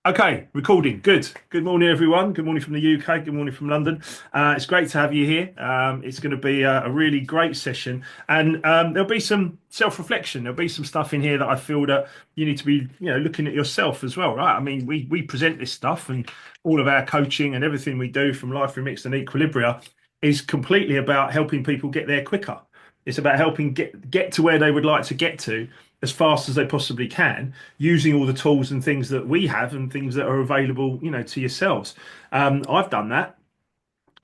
Okay, recording. Good. Good morning, everyone. Good morning from the UK. Good morning from London. It's great to have you here. It's going to be a really great session, and there'll be some self-reflection. There'll be some stuff in here that I feel that you need to be, looking at yourself as well, right? I mean, we present this stuff, and all of our coaching and everything we do from Life Remixed and Equilibria is completely about helping people get there quicker. It's about helping get to where they would like to get to as fast as they possibly can, using all the tools and things that we have and things that are available, to yourselves. I've done that,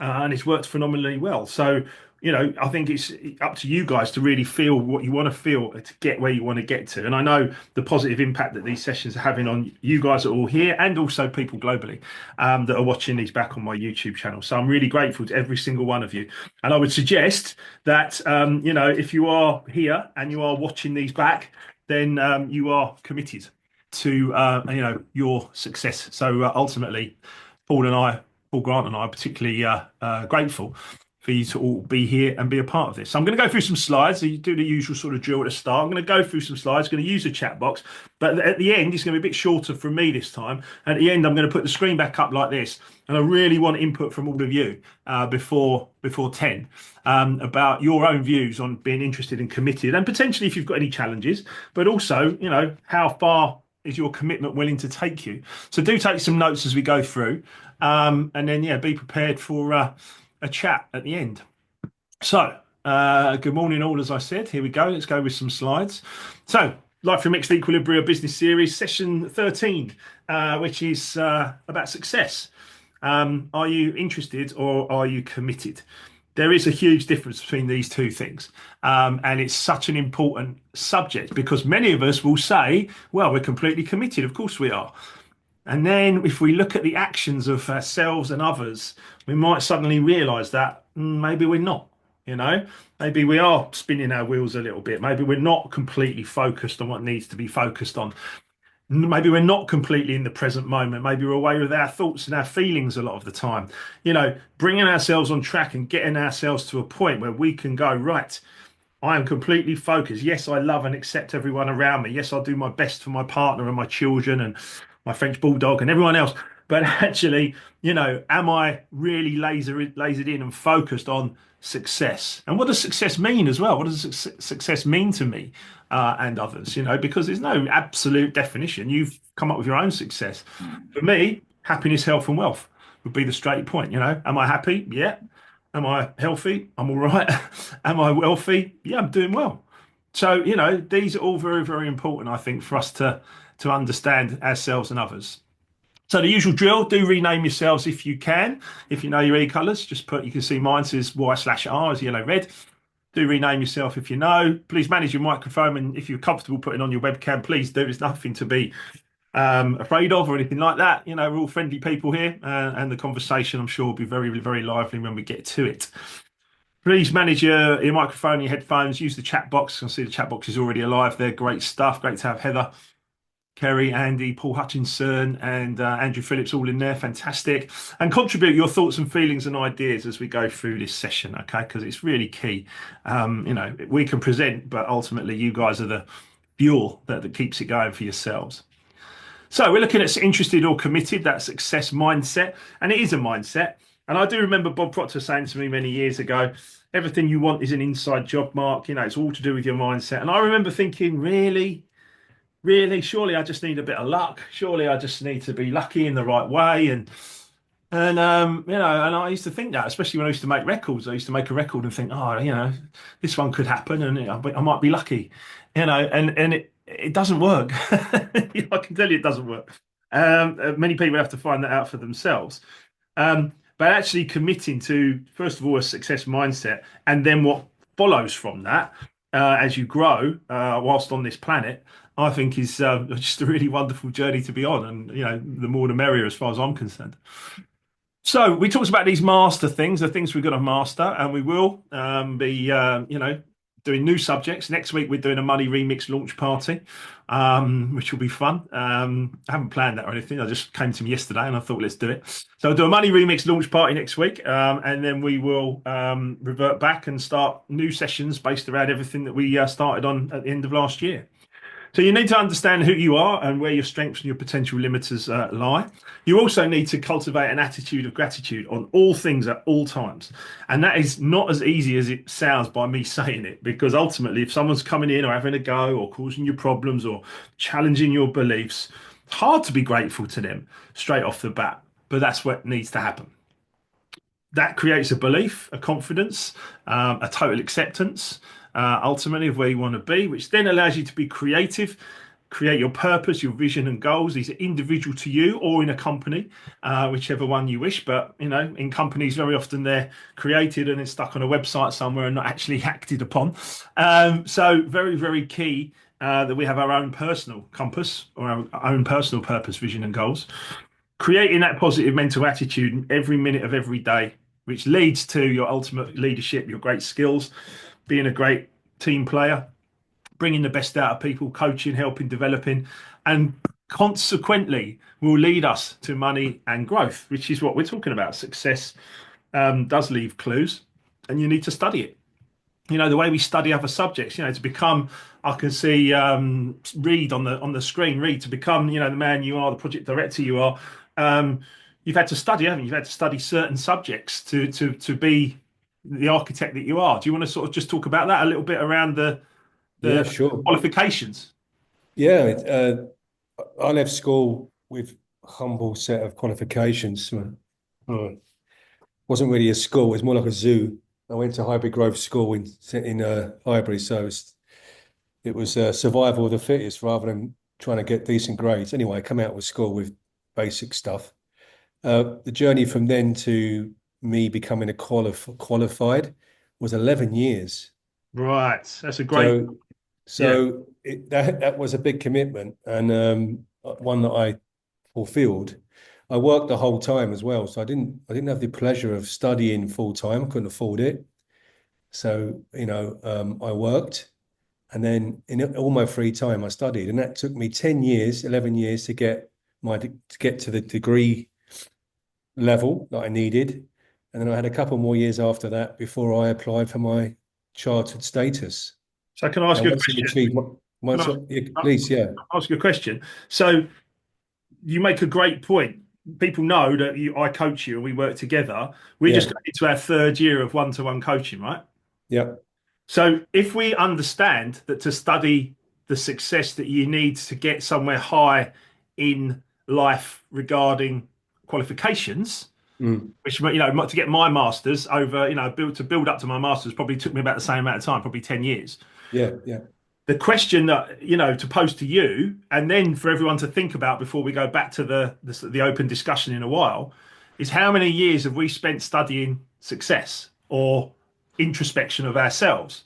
and it's worked phenomenally well. So, I think it's up to you guys to really feel what you want to feel to get where you want to get to. And I know the positive impact that these sessions are having on you guys that are all here and also people globally that are watching these back on my YouTube channel. So I'm really grateful to every single one of you. And I would suggest that, if you are here and you are watching these back, then you are committed to, your success. So ultimately, Paul and I Paul Grant and I are particularly grateful for you to all be here and be a part of this. So I'm going to go through some slides. So you do the usual sort of drill at the start. I'm going to go through some slides, going to use the chat box, but at the end, it's going to be a bit shorter from me this time. At the end, I'm going to put the screen back up like this. And I really want input from all of you before 10 about your own views on being interested and committed, and potentially if you've got any challenges, but also, how far is your commitment willing to take you? So do take some notes as we go through. And then, yeah, be prepared for a chat at the end. So, good morning, all. As I said, here we go. Let's go with some slides. So, Life Remixed Equilibria Business Series, session 13, which is about success. Are you interested or are you committed? There is a huge difference between these two things. And it's such an important subject because many of us will say, well, we're completely committed. Of course we are. And then if we look at the actions of ourselves and others, we might suddenly realize that maybe we're not, maybe we are spinning our wheels a little bit. Maybe we're not completely focused on what needs to be focused on. Maybe we're not completely in the present moment. Maybe we're away with our thoughts and our feelings a lot of the time. Bringing ourselves on track and getting ourselves to a point where we can go, right, I am completely focused. Yes, I love and accept everyone around me. Yes, I'll do my best for my partner and my children and my French bulldog and everyone else. But actually, am I really lasered in and focused on success? And what does success mean as well? What does success mean to me and others? Because there's no absolute definition. You've come up with your own success. For me, happiness, health, and wealth would be the straight point. Am I happy? Yeah. Am I healthy? I'm all right. Am I wealthy? Yeah, I'm doing well. So, these are all very, very important, I think, for us to understand ourselves and others. So the usual drill, do rename yourselves if you can. If you know your e-colours, just put, you can see mine says Y/R is yellow red. Do rename yourself if you know. Please manage your microphone, and if you're comfortable putting on your webcam, please do. There's nothing to be afraid of or anything like that. We're all friendly people here, and the conversation, I'm sure, will be very, very lively when we get to it. Please manage your microphone, your headphones. Use the chat box. I see the chat box is already alive there. Great stuff. Great to have Heather, Kerry, Andy, Paul Hutchinson, and Andrew Phillips all in there. Fantastic. And contribute your thoughts and feelings and ideas as we go through this session, okay? Because it's really key. We can present, but ultimately you guys are the fuel that keeps it going for yourselves. So we're looking at interested or committed, that success mindset. And it is a mindset. And I do remember Bob Proctor saying to me many years ago, everything you want is an inside job, Mark. It's all to do with your mindset. And I remember thinking, really? Really, surely I just need a bit of luck. Surely I just need to be lucky in the right way. And and I used to think that, especially when I used to make records. I used to make a record and think, oh, this one could happen, and I might be lucky, and it doesn't work. I can tell you it doesn't work. Many people have to find that out for themselves. But actually committing to, first of all, a success mindset, and then what follows from that as you grow whilst on this planet, I think is just a really wonderful journey to be on. And, the more the merrier as far as I'm concerned. So we talked about these master things, the things we've got to master, and we will be, doing new subjects. Next week, we're doing a Money Remix launch party, which will be fun. I haven't planned that or anything. I just came to me yesterday and I thought, let's do it. So I'll do a Money Remix launch party next week, and then we will revert back and start new sessions based around everything that we started on at the end of last year. So you need to understand who you are and where your strengths and your potential limiters lie. You also need to cultivate an attitude of gratitude on all things at all times. And that is not as easy as it sounds by me saying it, because ultimately, if someone's coming in or having a go or causing you problems or challenging your beliefs, it's hard to be grateful to them straight off the bat. But that's what needs to happen. That creates a belief, a confidence, a total acceptance, ultimately of where you want to be, which then allows you to be creative, create your purpose, your vision and goals. These are individual to you or in a company, whichever one you wish. But in companies, very often they're created and it's stuck on a website somewhere and not actually acted upon. So very, very key that we have our own personal compass or our own personal purpose, vision and goals. Creating that positive mental attitude every minute of every day, which leads to your ultimate leadership, your great skills, being a great team player, bringing the best out of people, coaching, helping, developing, and consequently will lead us to money and growth, which is what we're talking about. Success does leave clues, and you need to study it. The way we study other subjects, to become, I can see Reed on the screen, Reed, to become, the man you are, the project director you are. You've had to study, haven't you? You've had to study certain subjects to be the architect that you are. Do you want to sort of just talk about that a little bit around Yeah, the sure. qualifications? Yeah, I left school with a humble set of qualifications. Wasn't really a school; it was more like a zoo. I went to Highbury Grove School in Highbury, so it was survival of the fittest rather than trying to get decent grades. Anyway, I come out of school with basic stuff. The journey from then to me becoming a qualified was 11 years. Right, that's a great. So, Yeah. that was a big commitment and one that I fulfilled. I worked the whole time as well, so I didn't have the pleasure of studying full time. I couldn't afford it, so I worked, and then in all my free time I studied, and that took me 10 years, 11 years to get to the degree level that I needed, and then I had a couple more years after that before I applied for my chartered status. So can I ask Now, you a once I question? achieved Can I yeah, please, yeah, ask you a question? So you make a great point. People know that I coach you and we work together. We just yeah, got into our third year of one-to-one coaching, right? yeah, So if we understand that to study the success that you need to get somewhere high in life regarding qualifications, mm, which to get my masters over, build up to my masters probably took me about the same amount of time, probably 10 years. yeah, yeah, The question that to pose to you and then for everyone to think about before we go back to the open discussion in a while is how many years have we spent studying success or introspection of ourselves?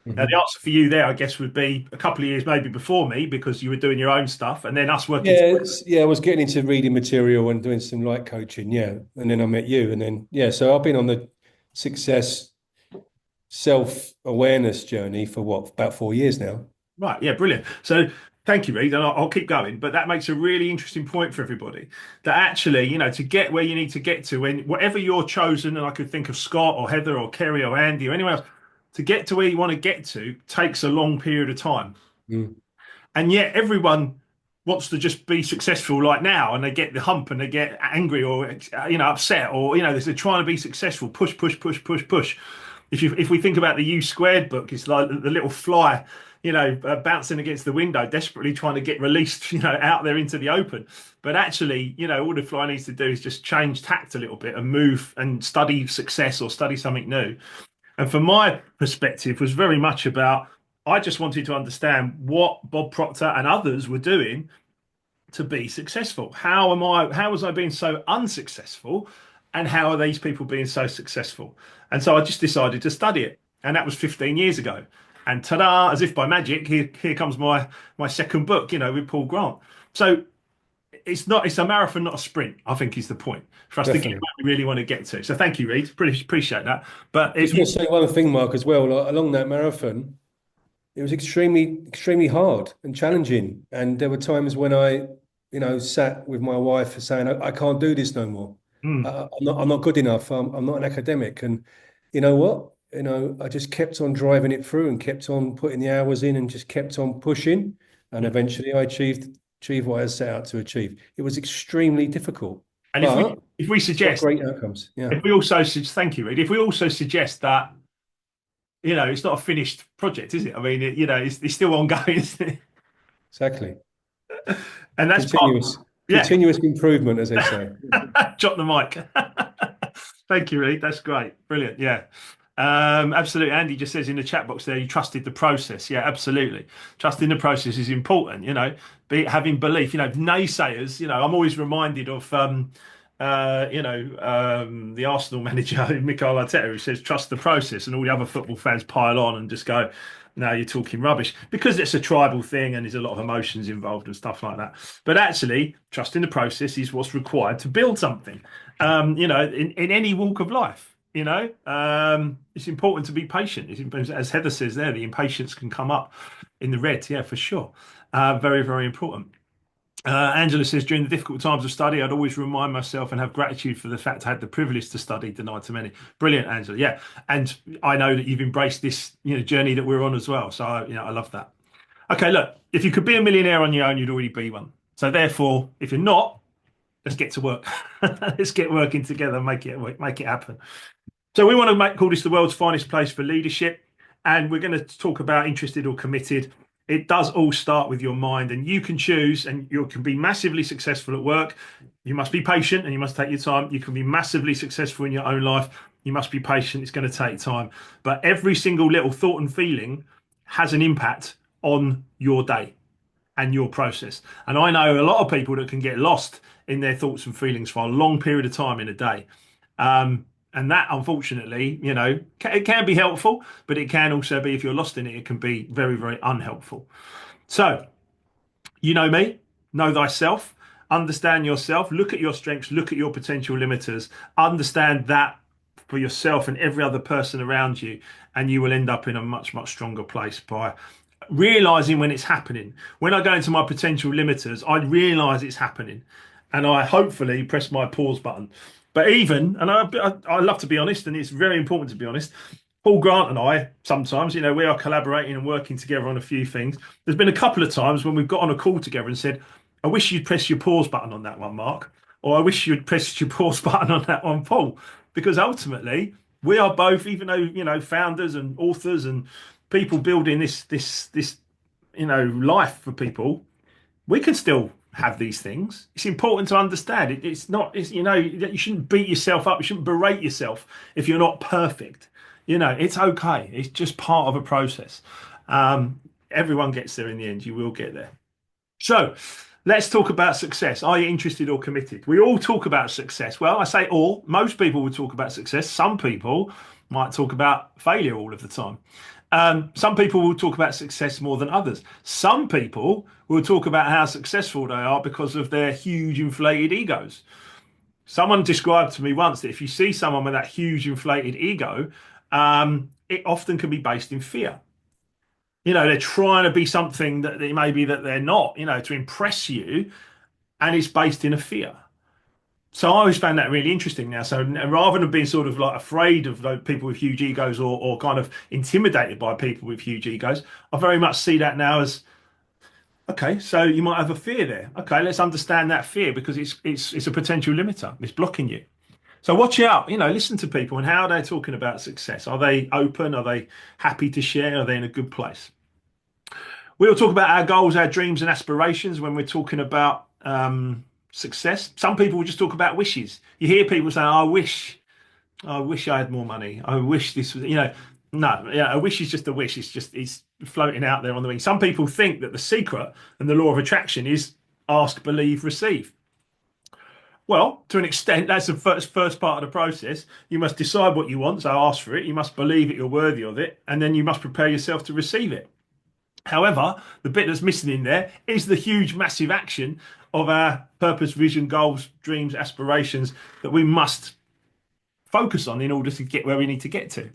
Now the mhm. answer for you there, I guess, would be a couple of years maybe before me because you were doing your own stuff and then us working Yeah, together. yeah. I was getting into reading material and doing some light coaching. Yeah, and then I met you, and then yeah. So I've been on the success self-awareness journey for what, about 4 years now. Right, yeah, brilliant. So thank you, Reed, and I'll keep going. But that makes a really interesting point for everybody that actually, to get where you need to get to, when whatever you're chosen, and I could think of Scott or Heather or Kerry or Andy or anyone else, to get to where you want to get to takes a long period of time. Mm. And yet everyone wants to just be successful like now, and they get the hump and they get angry or upset or they're trying to be successful, push, push, push, push, push. If we think about the U squared book, it's like the little fly, bouncing against the window, desperately trying to get released, out there into the open. But actually, all the fly needs to do is just change tact a little bit and move and study success or study something new. And from my perspective, was very much about I just wanted to understand what Bob Proctor and others were doing to be successful. How was I being so unsuccessful? And how are these people being so successful? And so I just decided to study it. And that was 15 years ago. And ta-da, as if by magic, here comes my second book, with Paul Grant. So it's a marathon, not a sprint, I think is the point for us to get Definitely. where we really want to get to. So thank you, Reed. Pretty appreciate that. But Just want to say one thing, Mark, as well. Like, along that marathon, it was extremely, extremely hard and challenging. And there were times when I sat with my wife saying, I can't do this no more. mm, I'm not good enough. I'm not an academic. And you know what? I just kept on driving it through and kept on putting the hours in and just kept on pushing. and eventually I achieved what I set out to achieve. It was extremely difficult, And but if we it's got suggest, great outcomes. Yeah, if we also thank you, Reed. If we also suggest that, it's not a finished project, is it? I mean, it's still ongoing, isn't it? exactly. And that's part, yeah. Continuous improvement, as they say. Drop the mic. Thank you, Reed. That's great. Brilliant. Yeah. Absolutely. Andy just says in the chat box there, you trusted the process. Yeah, absolutely. Trusting the process is important, having belief, naysayers, I'm always reminded of, the Arsenal manager, Mikel Arteta, who says, trust the process. And all the other football fans pile on and just go, no, you're talking rubbish because it's a tribal thing and there's a lot of emotions involved and stuff like that. But actually, trusting the process is what's required to build something, in any walk of life. It's important to be patient. As Heather says there, the impatience can come up in the red. Yeah, for sure. Very, very important. Angela says, during the difficult times of study, I'd always remind myself and have gratitude for the fact I had the privilege to study, denied to many. Brilliant, Angela. Yeah. And I know that you've embraced this, journey that we're on as well. So, I love that. Okay, look, if you could be a millionaire on your own, you'd already be one. So therefore, if you're not, let's get to work. Let's get working together and make it happen. So we want to call this the world's finest place for leadership. And we're going to talk about interested or committed. It does all start with your mind, and you can choose, and you can be massively successful at work. You must be patient and you must take your time. You can be massively successful in your own life. You must be patient. It's going to take time. But every single little thought and feeling has an impact on your day and your process. And I know a lot of people that can get lost in their thoughts and feelings for a long period of time in a day. And that, unfortunately, it can be helpful, but it can also be, if you're lost in it, it can be very, very unhelpful. So, you know me, know thyself, understand yourself, look at your strengths, look at your potential limiters, understand that for yourself and every other person around you, and you will end up in a much, much stronger place by realizing when it's happening. When I go into my potential limiters, I realize it's happening and I hopefully press my pause button. But even, and I love to be honest, and it's very important to be honest, Paul Grant and I, sometimes, we are collaborating and working together on a few things. There's been a couple of times when we've got on a call together and said, I wish you'd press your pause button on that one, Mark, or I wish you'd press your pause button on that one, Paul, because ultimately we are both, even though, founders and authors and people building this life for people, we can still have these things. It's important to understand it. It's not, you shouldn't beat yourself up. You shouldn't berate yourself if you're not perfect. It's okay. It's just part of a process. Everyone gets there in the end. You will get there. So let's talk about success. Are you interested or committed? We all talk about success. Well, I say all. Most people would talk about success. Some people might talk about failure all of the time. Some people will talk about success more than others. Some people will talk about how successful they are because of their huge inflated egos. Someone described to me once that if you see someone with that huge inflated ego, it often can be based in fear. They're trying to be something that they maybe that they're not, to impress you, and it's based in a fear. So I always found that really interesting now. So rather than being sort of like afraid of people with huge egos or kind of intimidated by people with huge egos, I very much see that now as, okay, so you might have a fear there. Okay, let's understand that fear because it's a potential limiter. It's blocking you. So watch out, listen to people and how they're talking about success. Are they open? Are they happy to share? Are they in a good place? We'll talk about our goals, our dreams, and aspirations when we're talking about success. Some people will just talk about wishes. You hear people say, I wish I had more money. I wish this was, no, yeah, a wish is just a wish. It's floating out there on the wing. Some people think that the secret and the law of attraction is ask, believe, receive. Well, to an extent, that's the first part of the process. You must decide what you want, so ask for it. You must believe that you're worthy of it, and then you must prepare yourself to receive it. However, the bit that's missing in there is the huge, massive action of our purpose, vision, goals, dreams, aspirations that we must focus on in order to get where we need to get to.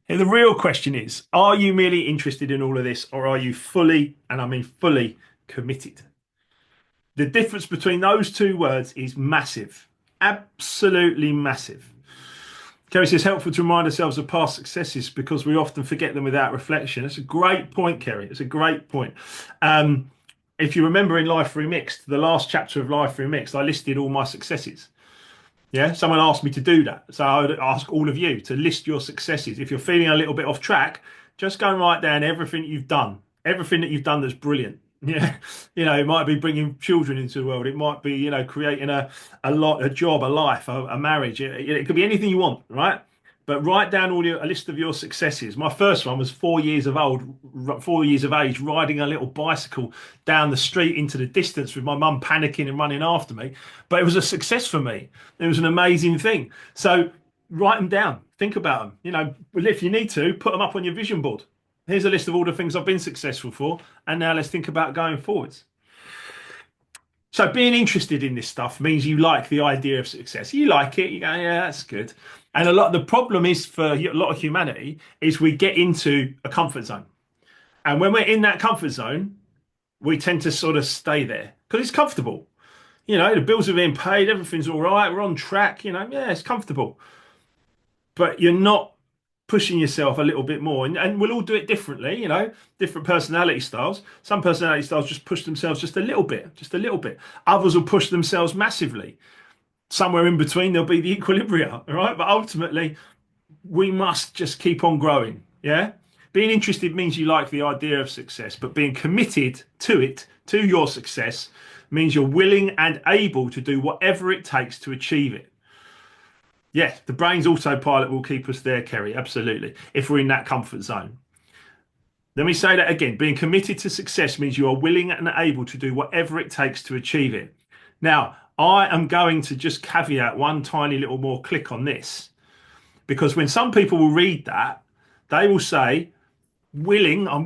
And the real question is, are you merely interested in all of this, or are you fully, and I mean fully, committed? The difference between those two words is massive, absolutely massive. Kerry says, helpful to remind ourselves of past successes because we often forget them without reflection. It's a great point, Kerry. It's a great point. Um, if you remember in Life Remixed, the last chapter of Life Remixed, I listed all my successes. Yeah, someone asked me to do that. So I would ask all of you to list your successes. If you're feeling a little bit off track, just go and write down everything you've done, everything that you've done that's brilliant. Yeah, it might be bringing children into the world. It might be, creating a job, a life, a marriage. It could be anything you want, right? But write down a list of your successes. My first one was 4 years of old, 4 years of age, riding a little bicycle down the street into the distance with my mum panicking and running after me. But it was a success for me. It was an amazing thing. So write them down. Think about them. If you need to, put them up on your vision board. Here's a list of all the things I've been successful for. And now let's think about going forwards. So being interested in this stuff means you like the idea of success. You like it. You go, yeah, that's good. And the problem is for a lot of humanity is we get into a comfort zone. And when we're in that comfort zone, we tend to sort of stay there because it's comfortable. The bills are being paid, everything's all right, we're on track, yeah, it's comfortable. But you're not pushing yourself a little bit more. And we'll all do it differently, different personality styles. Some personality styles just push themselves just a little bit, just a little bit. Others will push themselves massively. Somewhere in between, there'll be the equilibria, all right? But ultimately, we must just keep on growing, yeah? Being interested means you like the idea of success, but being committed to it, to your success, means you're willing and able to do whatever it takes to achieve it. Yes, the brain's autopilot will keep us there, Kerry, absolutely, if we're in that comfort zone. Let me say that again. Being committed to success means you are willing and able to do whatever it takes to achieve it. Now, I am going to just caveat one tiny little more click on this, because when some people will read that, they will say, I'm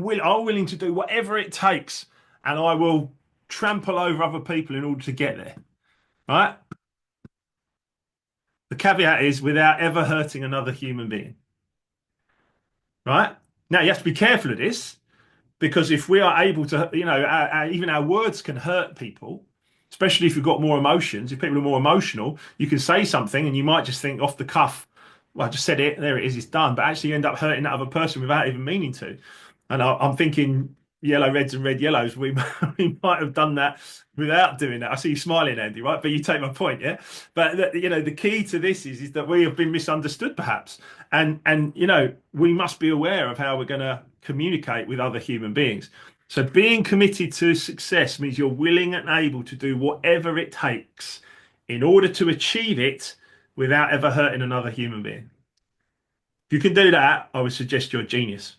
willing to do whatever it takes, and I will trample over other people in order to get there. Right? The caveat is without ever hurting another human being. Right? Now, you have to be careful of this because if we are able to, even our words can hurt people, especially if you've got more emotions. If people are more emotional, you can say something and you might just think off the cuff, well, I just said it, there it is, it's done. But actually, you end up hurting that other person without even meaning to. And I'm thinking yellow reds and red yellows. We might have done that without doing that. I see you smiling, Andy, right? But you take my point, yeah. But the key to this is that we have been misunderstood, perhaps, and we must be aware of how we're going to communicate with other human beings. So being committed to success means you're willing and able to do whatever it takes in order to achieve it without ever hurting another human being. If you can do that, I would suggest you're a genius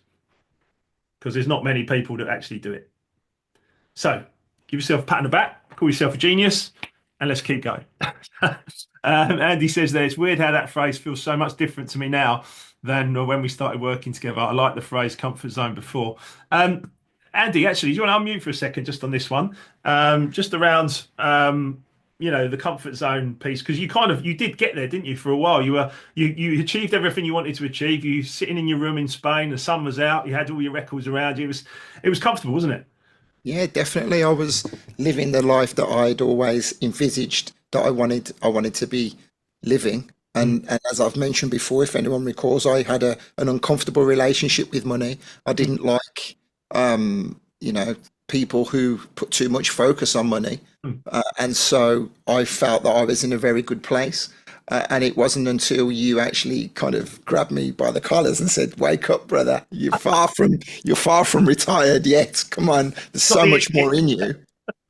because there's not many people that actually do it. So give yourself a pat on the back, call yourself a genius, and let's keep going. Andy says there, it's weird how that phrase feels so much different to me now than when we started working together. I like the phrase comfort zone before. Andy, actually, do you want to unmute for a second just on this one? Just around the comfort zone piece, because you did get there, didn't you, for a while? You achieved everything you wanted to achieve. You sitting in your room in Spain, the sun was out, you had all your records around you. It was comfortable, wasn't it? Yeah, definitely. I was living the life that I'd always envisaged that I wanted to be living. Mm. And as I've mentioned before, if anyone recalls, I had an uncomfortable relationship with money. I didn't like people who put too much focus on money. Mm. And so I felt that I was in a very good place. And it wasn't until you actually kind of grabbed me by the collars and said, "Wake up, brother! You're far from retired yet. Come on, there's Got so the much more in you,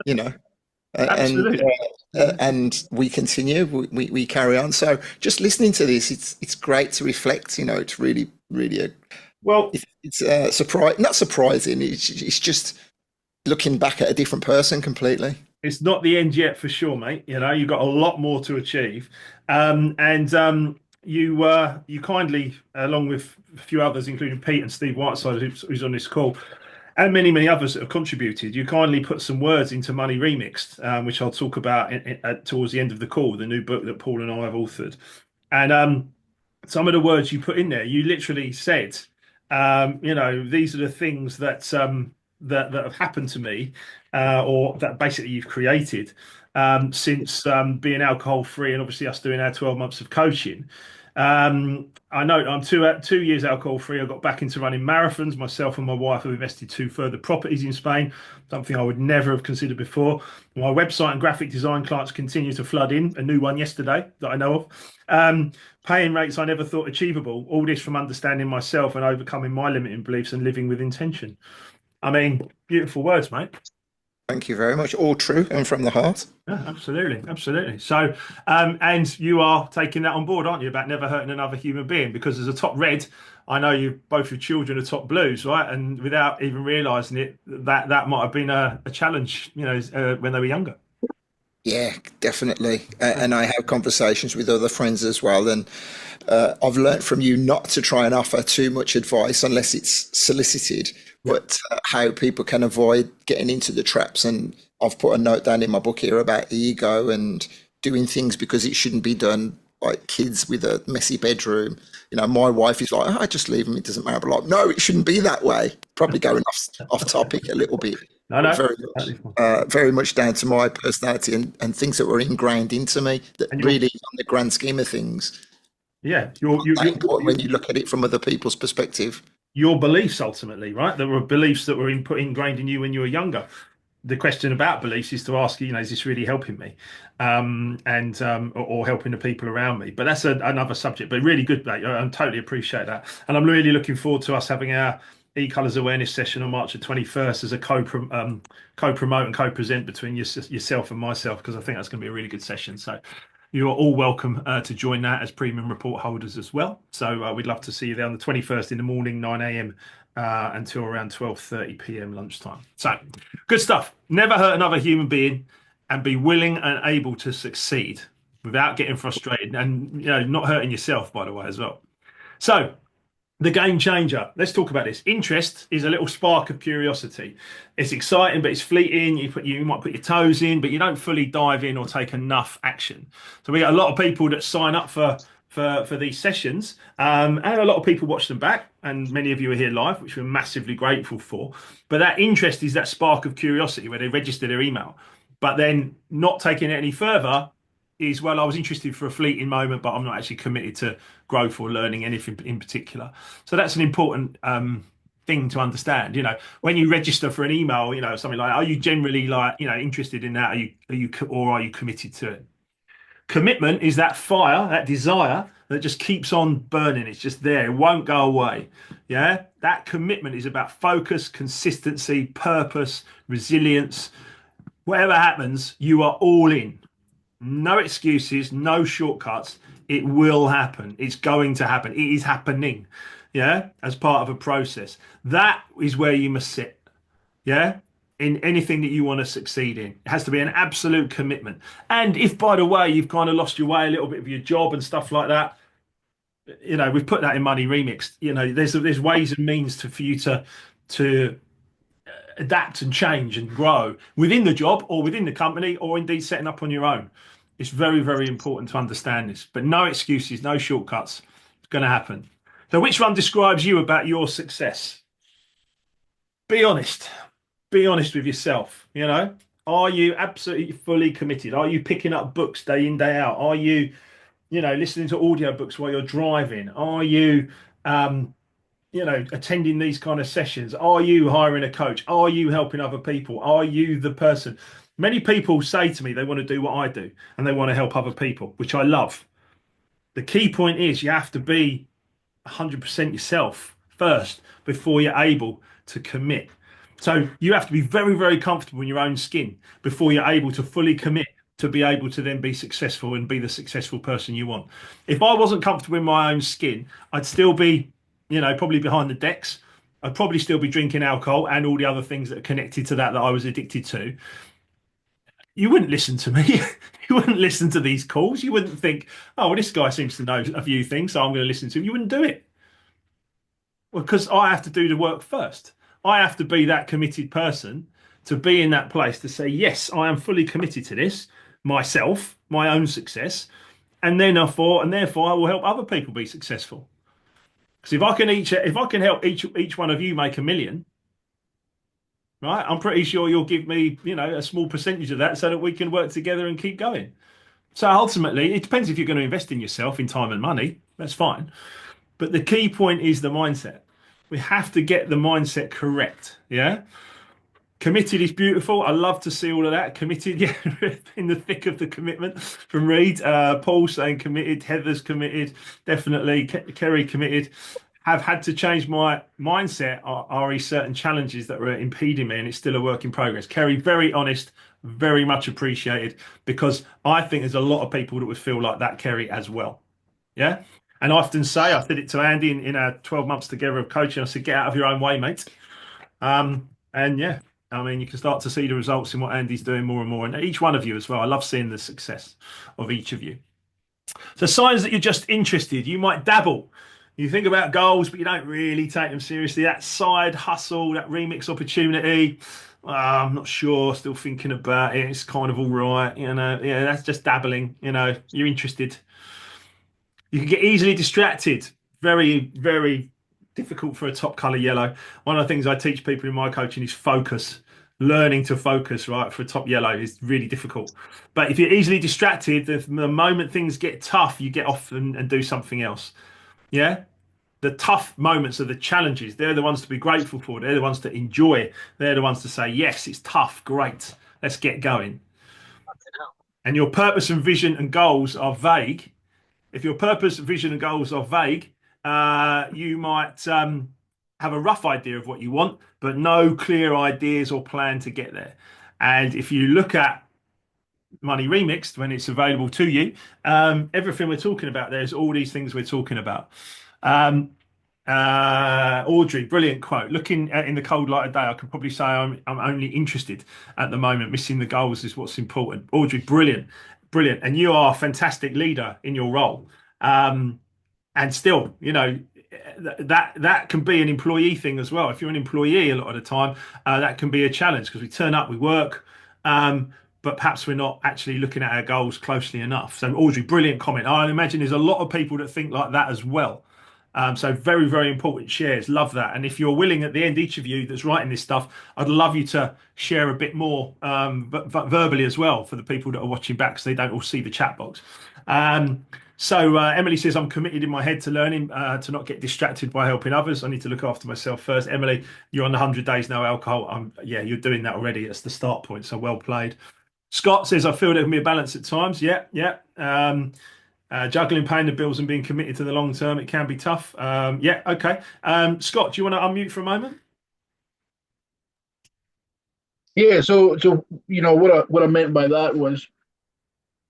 you know." And Absolutely. and we continue, we carry on. So just listening to this, it's great to reflect. It's really Well, it's surprise, not surprising. It's just looking back at a different person completely. it's not the end yet for sure, mate. You've got a lot more to achieve. And you kindly, along with a few others, including Pete and Steve Whiteside, who's on this call, and many, many others that have contributed, you kindly put some words into Money Remixed, which I'll talk about towards the end of the call, the new book that Paul and I have authored. And some of the words you put in there, you literally said, these are the things that have happened to me, or that basically you've created since being alcohol free, and obviously us doing our 12 months of coaching. I know I'm 2 years alcohol free. I got back into running marathons. Myself and my wife have invested two further properties in Spain, something I would never have considered before. My website and graphic design clients continue to flood in. A new one yesterday that I know of. Paying rates I never thought achievable. All this from understanding myself and overcoming my limiting beliefs and living with intention. I mean, beautiful words, mate. Thank you very much. All true and from the heart. Yeah, absolutely, absolutely. So, and you are taking that on board, aren't you? About never hurting another human being, because as a top red, I know you both your children are top blues, right? And without even realising it, that might have been a challenge, when they were younger. Yeah, definitely. And I have conversations with other friends as well. And I've learnt from you not to try and offer too much advice unless it's solicited, Yeah. but how people can avoid getting into the traps. And I've put a note down in my book here about ego and doing things because it shouldn't be done, like kids with a messy bedroom. My wife is like, "Oh, I just leave them, it doesn't matter." But like, no, it shouldn't be that way. Probably going off topic a little bit, No, but no, totally fine. very much down to my personality and things that were ingrained into me that And really, on the grand scheme of things, yeah, that important when you look at it from other people's perspective. your beliefs ultimately, right? There were beliefs that were ingrained in you when you were younger. The question about beliefs is to ask, is this really helping me, and or helping the people around me? But that's another subject. But really good, mate. I totally appreciate that, and I'm really looking forward to us having our e-colors awareness session on March the 21st as a co-promote and co-present between yourself and myself, because I think that's going to be a really good session. So you are all welcome to join that as premium report holders as well. So we'd love to see you there on the 21st in the morning, 9 a.m. Until around 12:30 p.m. lunchtime. So good stuff. Never hurt another human being, and be willing and able to succeed without getting frustrated, and not hurting yourself, by the way, as well. So the game changer. Let's talk about this. Interest is a little spark of curiosity. It's exciting, but it's fleeting. You might put your toes in, but you don't fully dive in or take enough action. So we got a lot of people that sign up for these sessions, and a lot of people watch them back. And many of you are here live, which we're massively grateful for. But that interest is that spark of curiosity where they register their email, but then not taking it any further is, well, I was interested for a fleeting moment, but I'm not actually committed to growth or learning anything in particular. So that's an important thing to understand. When you register for an email, something like, are you generally interested in that? Or are you committed to it? Commitment is that fire, that desire that just keeps on burning. It's just there. It won't go away. Yeah. That commitment is about focus, consistency, purpose, resilience. Whatever happens, you are all in. No excuses, no shortcuts. It will happen. It's going to happen. It is happening. Yeah. As part of a process. That is where you must sit. Yeah. In anything that you want to succeed in, it has to be an absolute commitment. And if, by the way, you've kind of lost your way a little bit of your job and stuff like that, we've put that in Money Remixed. There's ways and means for you to adapt and change and grow within the job or within the company, or indeed setting up on your own. It's very, very important to understand this. But no excuses, no shortcuts. It's going to happen. So which one describes you about your success? Be honest. Be honest with yourself. Are you absolutely fully committed? Are you picking up books day in, day out? Are you, listening to audio books while you're driving? Are you, attending these kind of sessions? Are you hiring a coach? Are you helping other people? Are you the person? Many people say to me they want to do what I do and they want to help other people, which I love. The key point is you have to be 100% yourself first before you're able to commit. So you have to be very, very comfortable in your own skin before you're able to fully commit to be able to then be successful and be the successful person you want. If I wasn't comfortable in my own skin, I'd still be, probably behind the decks. I'd probably still be drinking alcohol and all the other things that are connected to that I was addicted to. You wouldn't listen to me. You wouldn't listen to these calls. You wouldn't think, oh, well, this guy seems to know a few things, so I'm going to listen to him. You wouldn't do it. Well, because I have to do the work first. I have to be that committed person to be in that place to say, yes, I am fully committed to this, myself, my own success, and therefore I will help other people be successful. Because if I can help each one of you make 1 million, right, I'm pretty sure you'll give me, a small percentage of that so that we can work together and keep going. So ultimately, it depends if you're going to invest in yourself in time and money. That's fine. But the key point is the mindset. We have to get the mindset correct. Yeah. Committed is beautiful. I love to see all of that. Committed, yeah, in the thick of the commitment from Reed. Paul saying committed. Heather's committed. Definitely. Kerry committed. Have had to change my mindset, are certain challenges that were impeding me, and it's still a work in progress. Kerry, very honest, very much appreciated, because I think there's a lot of people that would feel like that, Kerry, as well. Yeah. And I often say, I said it to Andy in our 12 months together of coaching, I said, get out of your own way, mate. And yeah, I mean, you can start to see the results in what Andy's doing more and more. And each one of you as well. I love seeing the success of each of you. So signs that you're just interested. You might dabble. You think about goals, but you don't really take them seriously. That side hustle, that remix opportunity, I'm not sure. Still thinking about it. It's kind of all right. Yeah, that's just dabbling. You're interested. You can get easily distracted. Very, very difficult for a top color yellow. One of the things I teach people in my coaching is focus. Learning to focus, right, for a top yellow is really difficult. But if you're easily distracted, the moment things get tough, you get off and do something else. Yeah. The tough moments are the challenges. They're the ones to be grateful for. They're the ones to enjoy. They're the ones to say, yes, it's tough. Great. Let's get going. And your purpose and vision and goals are vague. If your purpose, vision, and goals are vague, you might have a rough idea of what you want, but no clear ideas or plan to get there. And if you look at Money Remixed when it's available to you, everything we're talking about, there's all these things we're talking about. Audrey, brilliant quote. Looking in the cold light of day, I can probably say I'm only interested at the moment. Missing the goals is what's important. Audrey, brilliant, brilliant, and you are a fantastic leader in your role. And still, that can be an employee thing as well. If you're an employee, a lot of the time, that can be a challenge because we turn up, we work, but perhaps we're not actually looking at our goals closely enough. So, Audrey, brilliant comment. I imagine there's a lot of people that think like that as well. So very, very important shares. Love that. And if you're willing at the end, each of you that's writing this stuff, I'd love you to share a bit more but verbally as well for the people that are watching back because they don't all see the chat box. So Emily says, I'm committed in my head to learning to not get distracted by helping others. I need to look after myself first. Emily, you're on the 100 days no alcohol. Yeah, you're doing that already. It's the start point. So well played. Scott says, I feel there can be a balance at times. Yeah, yeah. Juggling paying the bills and being committed to the long term, it can be tough. Yeah, okay. Scott, do you want to unmute for a moment? Yeah, so what I meant by that was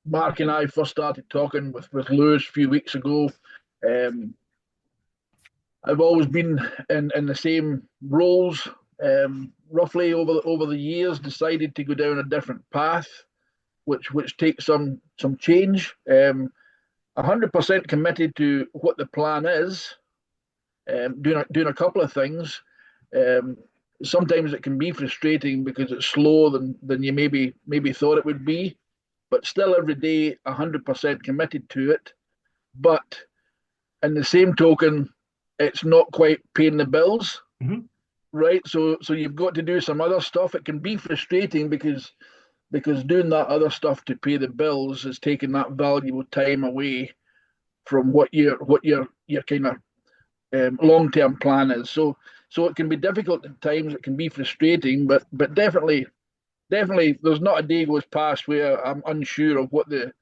Mark and I first started talking with Lewis a few weeks ago. I've always been in the same roles, roughly over the years. Decided to go down a different path, which takes some change. 100% committed to what the plan is. Doing a couple of things. Sometimes it can be frustrating because it's slower than you maybe thought it would be, but still every day 100% committed to it. But in the same token, it's not quite paying the bills, right? So you've got to do some other stuff. It can be frustrating because doing that other stuff to pay the bills is taking that valuable time away from what your kind of long-term plan is. So it can be difficult at times. It can be frustrating, but definitely, there's not a day goes past where I'm unsure of what the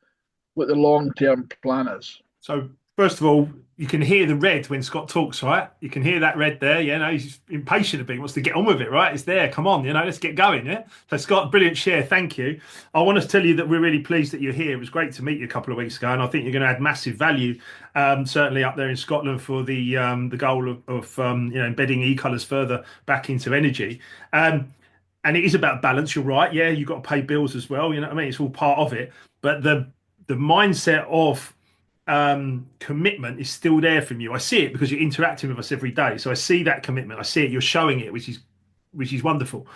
long-term plan is. So first of all, you can hear the red when Scott talks, right? You can hear that red there. He's impatient a bit. He wants to get on with it, right? It's there. Come on, let's get going. Yeah. So Scott, brilliant share. Thank you. I want to tell you that we're really pleased that you're here. It was great to meet you a couple of weeks ago, and I think you're going to add massive value, certainly up there in Scotland for the goal of embedding e-colours further back into energy. And it is about balance. You're right. Yeah, you've got to pay bills as well. You know what I mean? It's all part of it. But the mindset of commitment is still there from you. I see it because you're interacting with us every day. So I see that commitment. I see it. You're showing it, which is wonderful.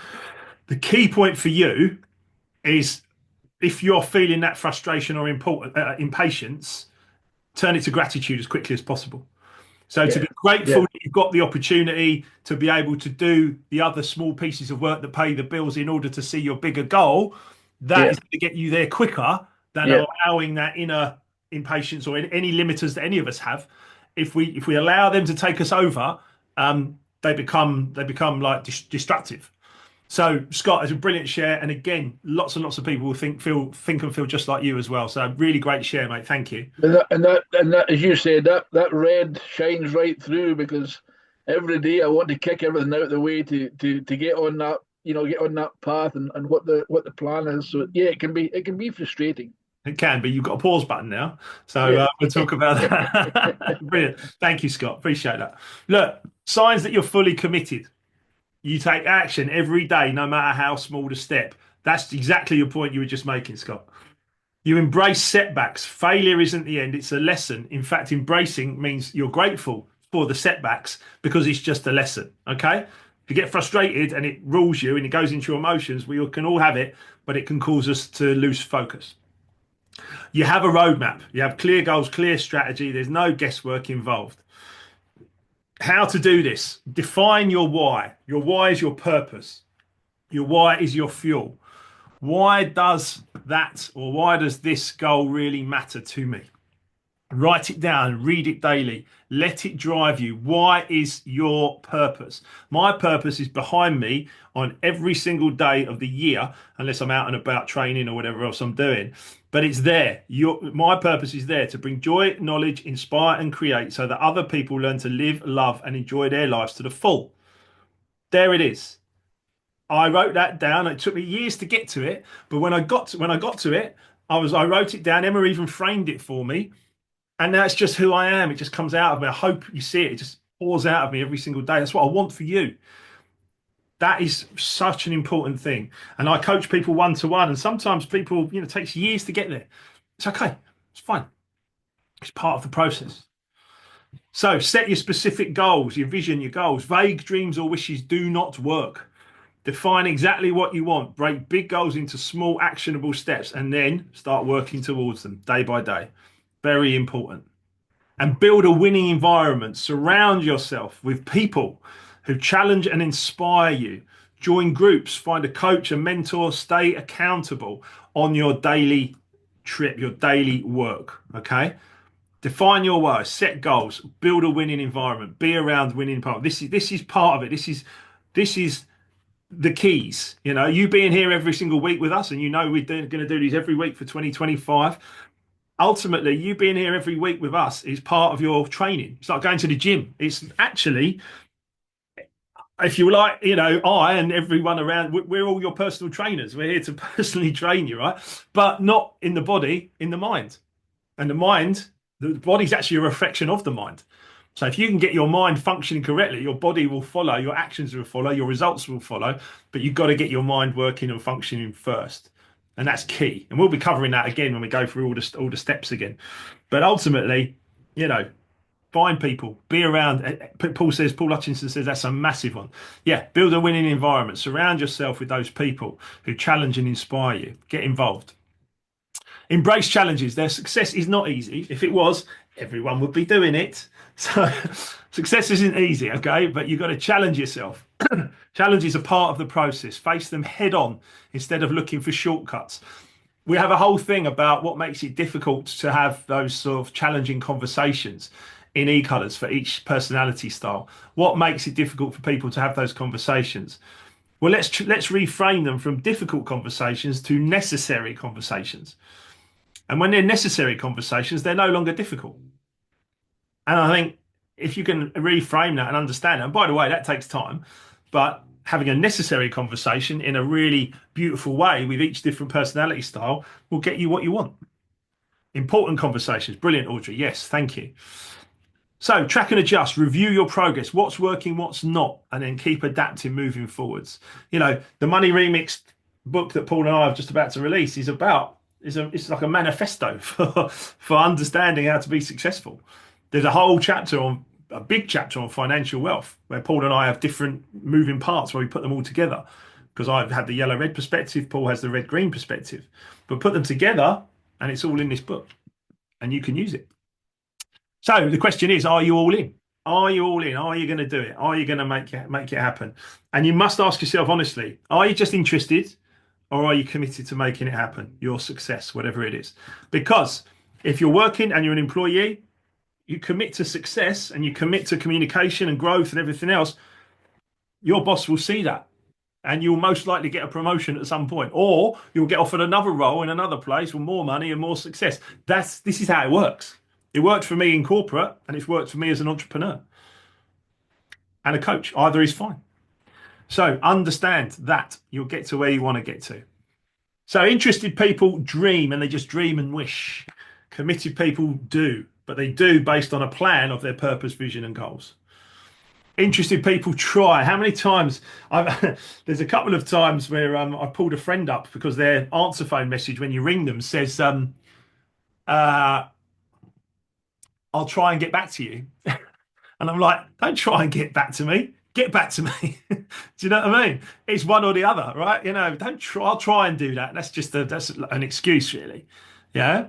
The key point for you is if you're feeling that frustration or impatience, turn it to gratitude as quickly as possible. So to be grateful that you've got the opportunity to be able to do the other small pieces of work that pay the bills in order to see your bigger goal, that is going to get you there quicker than allowing that inner impatience or any limiters that any of us have, if we allow them to take us over, they become like destructive. So Scott is a brilliant share, and again, lots and lots of people will think and feel just like you as well. So really great share, mate. Thank you. And that, as you said, that red shines right through, because every day I want to kick everything out of the way to get on that, get on that path, and what the plan is. So yeah, it can be frustrating. It can be. You've got a pause button now, so Yeah. we'll talk about that. Brilliant. Thank you, Scott. Appreciate that. Look, signs that you're fully committed. You take action every day, no matter how small the step. That's exactly your point you were just making, Scott. You embrace setbacks. Failure isn't the end, it's a lesson. In fact, embracing means you're grateful for the setbacks because it's just a lesson. Okay? If you get frustrated and it rules you and it goes into your emotions, we can all have it, but it can cause us to lose focus. You have a roadmap, you have clear goals, clear strategy, there's no guesswork involved. How to do this? Define your why. Your why is your purpose. Your why is your fuel. Why does that, or why does this goal really matter to me? Write it down, read it daily, let it drive you. Why is your purpose? My purpose is behind me on every single day of the year, unless I'm out and about training or whatever else I'm doing. But it's there. My purpose is there to bring joy, knowledge, inspire, and create so that other people learn to live, love, and enjoy their lives to the full. There it is. I wrote that down. It took me years to get to it, but when I got to it, I wrote it down. Emma even framed it for me. And now it's just who I am. It just comes out of me. I hope you see it. It just pours out of me every single day. That's what I want for you. That is such an important thing. And I coach people one-to-one. And sometimes people, it takes years to get there. It's okay. It's fine. It's part of the process. So set your specific goals, your vision, your goals. Vague dreams or wishes do not work. Define exactly what you want. Break big goals into small, actionable steps, and then start working towards them day by day. Very important. And build a winning environment. Surround yourself with people who challenge and inspire you. Join groups, find a coach, a mentor, stay accountable on your daily trip, your daily work. Okay? Define your why, set goals, build a winning environment, be around winning part. This is part of it. This is the keys. You being here every single week with us, and we're going to do these every week for 2025. Ultimately, you being here every week with us is part of your training. It's like going to the gym. It's actually, if you like, I and everyone around, we're all your personal trainers. We're here to personally train you, right? But not in the body, in the mind. And the body's actually a reflection of the mind. So if you can get your mind functioning correctly, your body will follow, your actions will follow, your results will follow, but you've got to get your mind working and functioning first. And that's key. And we'll be covering that again when we go through all the steps again. But ultimately, find people, be around. Paul Hutchinson says that's a massive one. Yeah, build a winning environment. Surround yourself with those people who challenge and inspire you. Get involved. Embrace challenges. Their success is not easy. If it was, everyone would be doing it. So success isn't easy, okay? But you've got to challenge yourself. Challenges are part of the process. Face them head on instead of looking for shortcuts. We have a whole thing about what makes it difficult to have those sort of challenging conversations in e-colors for each personality style. What makes it difficult for people to have those conversations? Well, let's reframe them from difficult conversations to necessary conversations. And when they're necessary conversations, they're no longer difficult. And I think if you can reframe that and understand that, and by the way, that takes time, but having a necessary conversation in a really beautiful way with each different personality style will get you what you want. Important conversations. Brilliant, Audrey. Yes, thank you. So track and adjust, review your progress, what's working, what's not, and then keep adapting moving forwards. The Money Remixed book that Paul and I are just about to release is it's like a manifesto for understanding how to be successful. There's a big chapter on financial wealth where Paul and I have different moving parts where we put them all together, because I've had the yellow-red perspective, Paul has the red-green perspective, but put them together and it's all in this book and you can use it. So the question is, are you all in? Are you all in? Are you going to do it? Are you going to make it happen? And you must ask yourself honestly, are you just interested, or are you committed to making it happen? Your success, whatever it is. Because If you're working and you're an employee, you commit to success and you commit to communication and growth and everything else, your boss will see that. And you'll most likely get a promotion at some point, or you'll get offered another role in another place with more money and more success. This is how it works. It worked for me in corporate, and it's worked for me as an entrepreneur and a coach. Either is fine. So understand that you'll get to where you want to get to. So interested people dream, and they just dream and wish. Committed people do, but they do based on a plan of their purpose, vision, and goals. Interested people try. How many times there's a couple of times where I pulled a friend up because their answer phone message when you ring them says I'll try and get back to you. And I'm like, don't try and get back to me, get back to me. Do you know what I mean? It's one or the other, right? Don't try. I'll try and do that. That's an excuse, really. Yeah.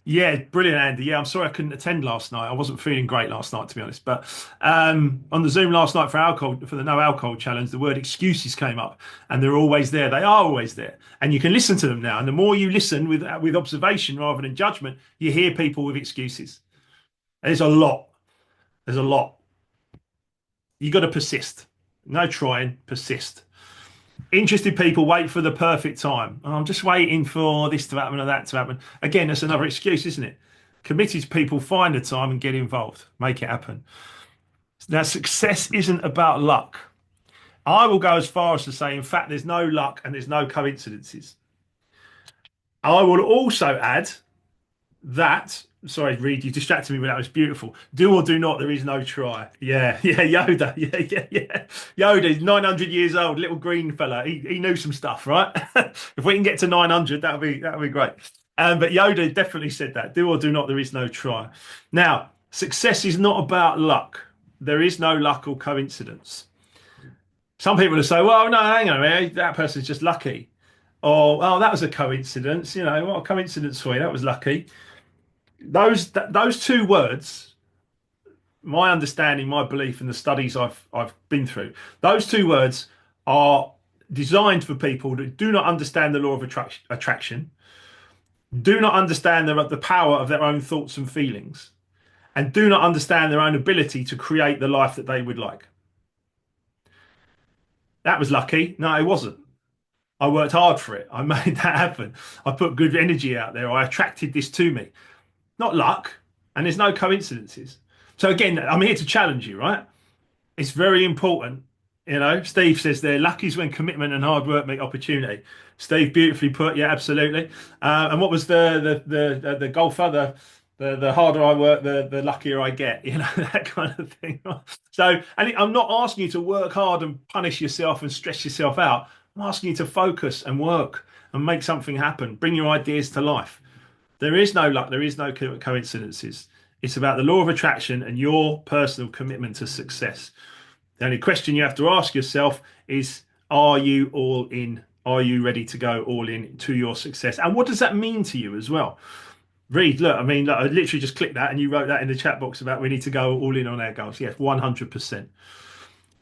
Yeah, brilliant, Andy. Yeah, I'm sorry I couldn't attend last night. I wasn't feeling great last night, to be honest. But on the Zoom last night for the no alcohol challenge, the word excuses came up, and they're always there. They are always there, and you can listen to them now. And the more you listen with observation rather than judgment, you hear people with excuses. There's a lot. There's a lot. You got to persist. No trying, persist. Interested people wait for the perfect time. Oh, I'm just waiting for this to happen or that to happen. Again, that's another excuse, isn't it? Committed people find the time and get involved. Make it happen. Now, success isn't about luck. I will go as far as to say, in fact, there's no luck and there's no coincidences. I will also add that, sorry, Reed, you distracted me, but that was beautiful. Do or do not, there is no try. Yeah, Yoda. Yeah. Yoda, 900 years old, little green fella. He knew some stuff, right? If we can get to 900, that'll be great. But Yoda definitely said that. Do or do not, there is no try. Now, success is not about luck. There is no luck or coincidence. Some people will say, well, no, hang on a minute, that person's just lucky. Or, oh, that was a coincidence. What a coincidence for you. That was lucky. Those two words, my understanding, my belief, and the studies I've been through, those two words are designed for people that do not understand the law of attraction, do not understand the power of their own thoughts and feelings, and do not understand their own ability to create the life that they would like. That was lucky. No, it wasn't. I worked hard for it. I made that happen. I put good energy out there. I attracted this to me. Not luck, and there's no coincidences. So again, I'm here to challenge you, right? It's very important. Steve says there, luck is when commitment and hard work meet opportunity. Steve, beautifully put. Yeah, absolutely. And what was the golfer? The harder I work, the luckier I get. That kind of thing. So, and I'm not asking you to work hard and punish yourself and stress yourself out. I'm asking you to focus and work and make something happen. Bring your ideas to life. There is no luck. There is no coincidences. It's about the law of attraction and your personal commitment to success. The only question you have to ask yourself is, are you all in? Are you ready to go all in to your success? And what does that mean to you as well? Reed, look, I literally just clicked that and you wrote that in the chat box about we need to go all in on our goals. Yes, 100%.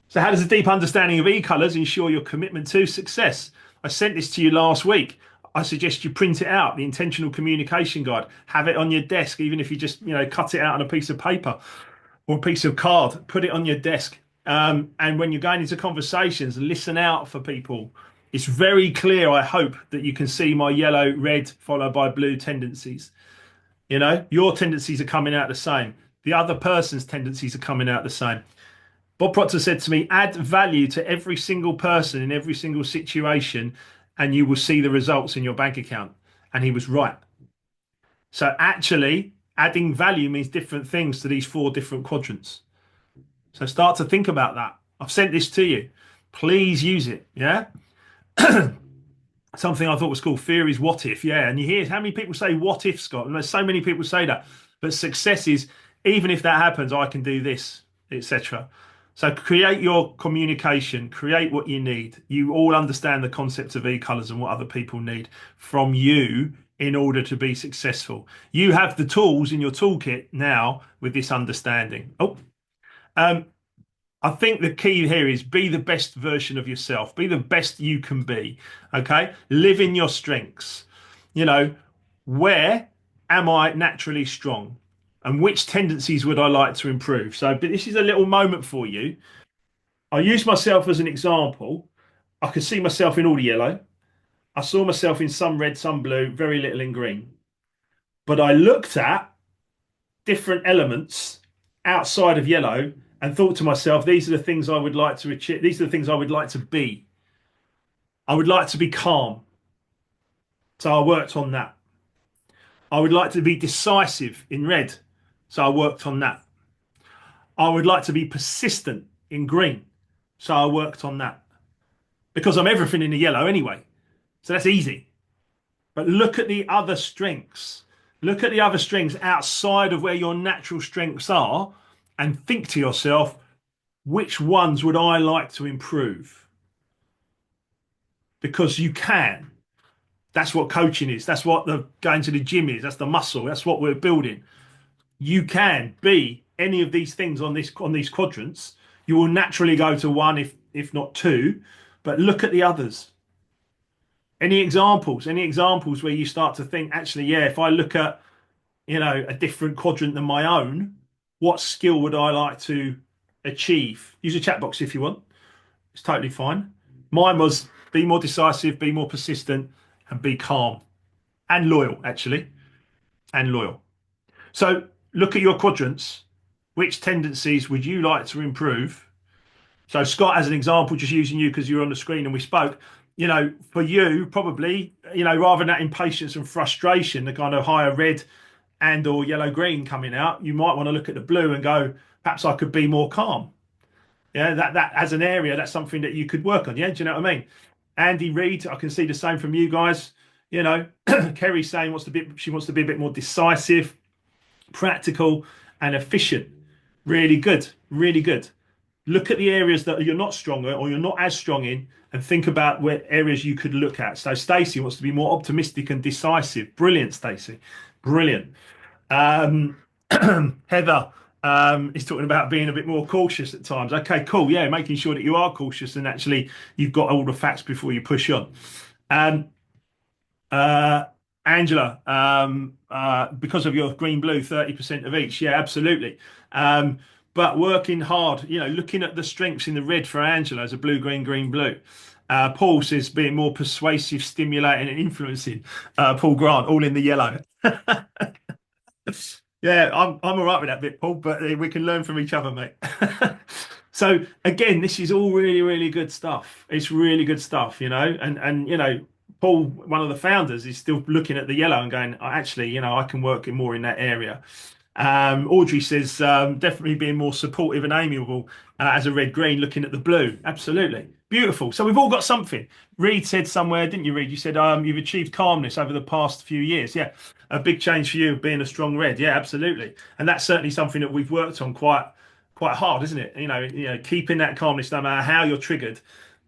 So how does a deep understanding of e-colors ensure your commitment to success? I sent this to you last week. I suggest you print it out, the intentional communication guide, have it on your desk, even if you just, cut it out on a piece of paper or a piece of card, put it on your desk. And when you're going into conversations, listen out for people. It's very clear, I hope, that you can see my yellow, red, followed by blue tendencies. Your tendencies are coming out the same. The other person's tendencies are coming out the same. Bob Proctor said to me, add value to every single person in every single situation, and you will see the results in your bank account. And he was right. So actually, adding value means different things to these 4 different quadrants. So start to think about that. I've sent this to you. Please use it. Yeah. Something I thought was cool. Fear is what if. Yeah. And you hear how many people say what if, Scott? And there's so many people say that. But success is, even if that happens, I can do this, etc. So create your communication, create what you need. You all understand the concept of e-colors and what other people need from you in order to be successful. You have the tools in your toolkit now with this understanding. I think the key here is be the best version of yourself. Be the best you can be. Okay. Live in your strengths. Where am I naturally strong? And which tendencies would I like to improve? So, but this is a little moment for you. I use myself as an example. I could see myself in all the yellow. I saw myself in some red, some blue, very little in green. But I looked at different elements outside of yellow and thought to myself, these are the things I would like to achieve. These are the things I would like to be. I would like to be calm. So I worked on that. I would like to be decisive in red. So I worked on that. I would like to be persistent in green. So I worked on that. Because I'm everything in the yellow anyway. So that's easy. But look at the other strengths. Look at the other strengths outside of where your natural strengths are and think to yourself, which ones would I like to improve? Because you can. That's what coaching is. That's what the going to the gym is. That's the muscle. That's what we're building. You can be any of these things on these quadrants. You will naturally go to one, if not two, but look at the others. Any examples? Any examples where you start to think, actually, yeah, if I look at, a different quadrant than my own, what skill would I like to achieve? Use a chat box if you want. It's totally fine. Mine was be more decisive, be more persistent, and be calm and loyal, actually, and loyal. So look at your quadrants. Which tendencies would you like to improve? So Scott, as an example, just using you because you're on the screen and we spoke, for you, probably, rather than that impatience and frustration, the kind of higher red and or yellow green coming out, you might want to look at the blue and go, perhaps I could be more calm. Yeah, that as an area, that's something that you could work on. Yeah, do you know what I mean? Andy Reid, I can see the same from you guys. Kerry's saying she wants to be a bit more decisive, practical, and efficient. Really good, really good. Look at the areas that you're not stronger or you're not as strong in and think about where areas you could look at. So Stacey wants to be more optimistic and decisive. Brilliant, Stacey. Brilliant. Heather is talking about being a bit more cautious at times. Okay, cool. Yeah, making sure that you are cautious and actually you've got all the facts before you push on. Angela, because of your green blue, 30% of each. Yeah, absolutely. But working hard, looking at the strengths in the red for Angela as a blue, green, green, blue. Paul says being more persuasive, stimulating, and influencing. Paul Grant, all in the yellow. Yeah, I'm all right with that bit, Paul, but we can learn from each other, mate. So again, this is all really, really good stuff. It's really good stuff, and Paul, one of the founders, is still looking at the yellow and going, actually, I can work more in that area. Audrey says definitely being more supportive and amiable as a red green, looking at the blue. Absolutely. Beautiful. So we've all got something. Reed said somewhere, didn't you, Reed? You said you've achieved calmness over the past few years. Yeah. A big change for you being a strong red. Yeah, absolutely. And that's certainly something that we've worked on quite hard, isn't it? Keeping that calmness no matter how you're triggered.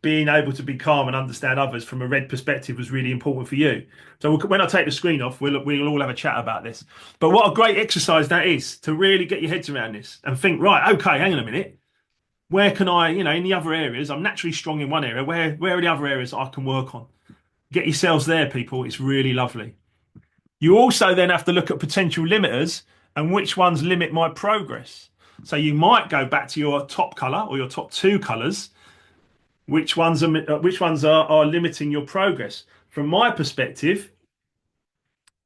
Being able to be calm and understand others from a red perspective was really important for you. So when I take the screen off, we'll all have a chat about this. But what a great exercise that is to really get your heads around this and think, right, okay, hang on a minute. Where can I, in the other areas, I'm naturally strong in one area. Where are the other areas I can work on? Get yourselves there, people. It's really lovely. You also then have to look at potential limiters and which ones limit my progress. So you might go back to your top color or your top two colors. Which ones are limiting your progress? From my perspective,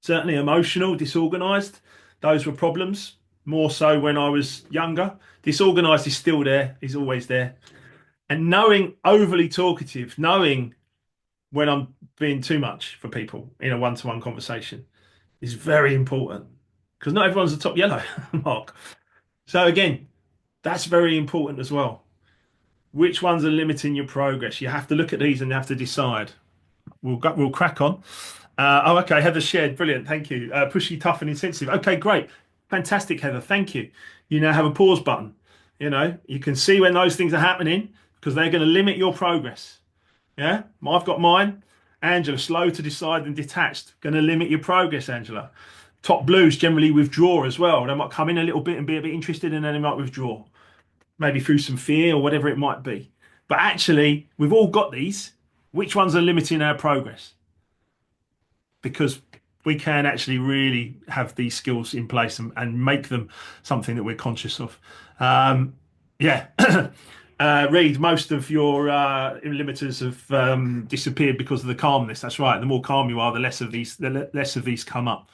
certainly emotional, disorganized. Those were problems, more so when I was younger. Disorganized is still there, is always there. And knowing overly talkative, knowing when I'm being too much for people in a one-to-one conversation is very important because not everyone's the top yellow, Mark. So again, that's very important as well. Which ones are limiting your progress? You have to look at these and you have to decide. We'll crack on. Okay, Heather shared. Brilliant. Thank you. Pushy, tough, and insensitive. Okay, great. Fantastic, Heather. Thank you. You now have a pause button. You can see when those things are happening because they're going to limit your progress. Yeah, I've got mine. Angela, slow to decide and detached. Going to limit your progress, Angela. Top blues generally withdraw as well. They might come in a little bit and be a bit interested and then they might withdraw. Maybe through some fear or whatever it might be. But actually, we've all got these. Which ones are limiting our progress? Because we can actually really have these skills in place and make them something that we're conscious of. Yeah. Reed, most of your limiters have disappeared because of the calmness. That's right. The more calm you are, the less of these come up.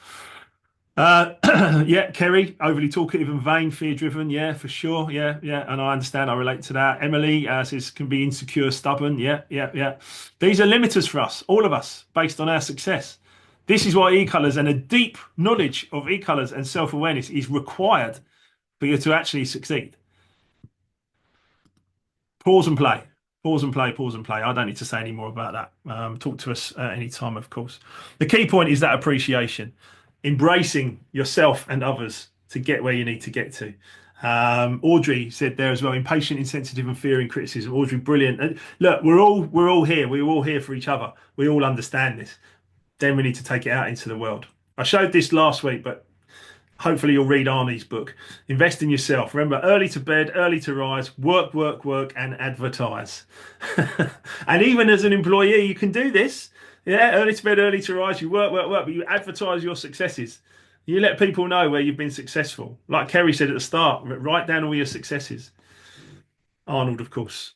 Yeah, Kerry, overly talkative and vain, fear-driven. Yeah, for sure. Yeah, yeah, and I understand. I relate to that. Emily says can be insecure, stubborn. Yeah, yeah, yeah. These are limiters for us, all of us, based on our success. This is why e-colors and a deep knowledge of e-colors and self-awareness is required for you to actually succeed. Pause and play. Pause and play, pause and play. I don't need to say any more about that. Talk to us at any time, of course. The key point is that appreciation, embracing yourself and others to get where you need to get to. Audrey said there as well, impatient, insensitive, and fearing criticism. Audrey, brilliant. And look, we're all here. We're all here for each other. We all understand this. Then we need to take it out into the world. I showed this last week, but hopefully you'll read Arnie's book. Invest in yourself. Remember, early to bed, early to rise, work, work, work, and advertise. And even as an employee, you can do this. Yeah, early to bed, early to rise, you work, work, work, but you advertise your successes. You let people know where you've been successful. Like Kerry said at the start, write down all your successes. Arnold, of course.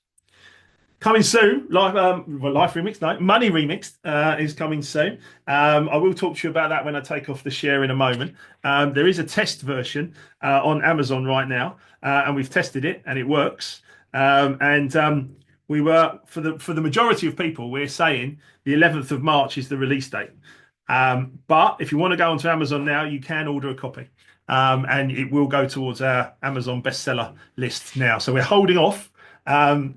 Coming soon, Life Remixed, no, Money Remixed is coming soon. I will talk to you about that when I take off the share in a moment. There is a test version on Amazon right now, and we've tested it, and it works. We were for the majority of people, we're saying the 11th of March is the release date. But if you want to go onto Amazon now, you can order a copy, and it will go towards our Amazon bestseller list now. So we're holding off.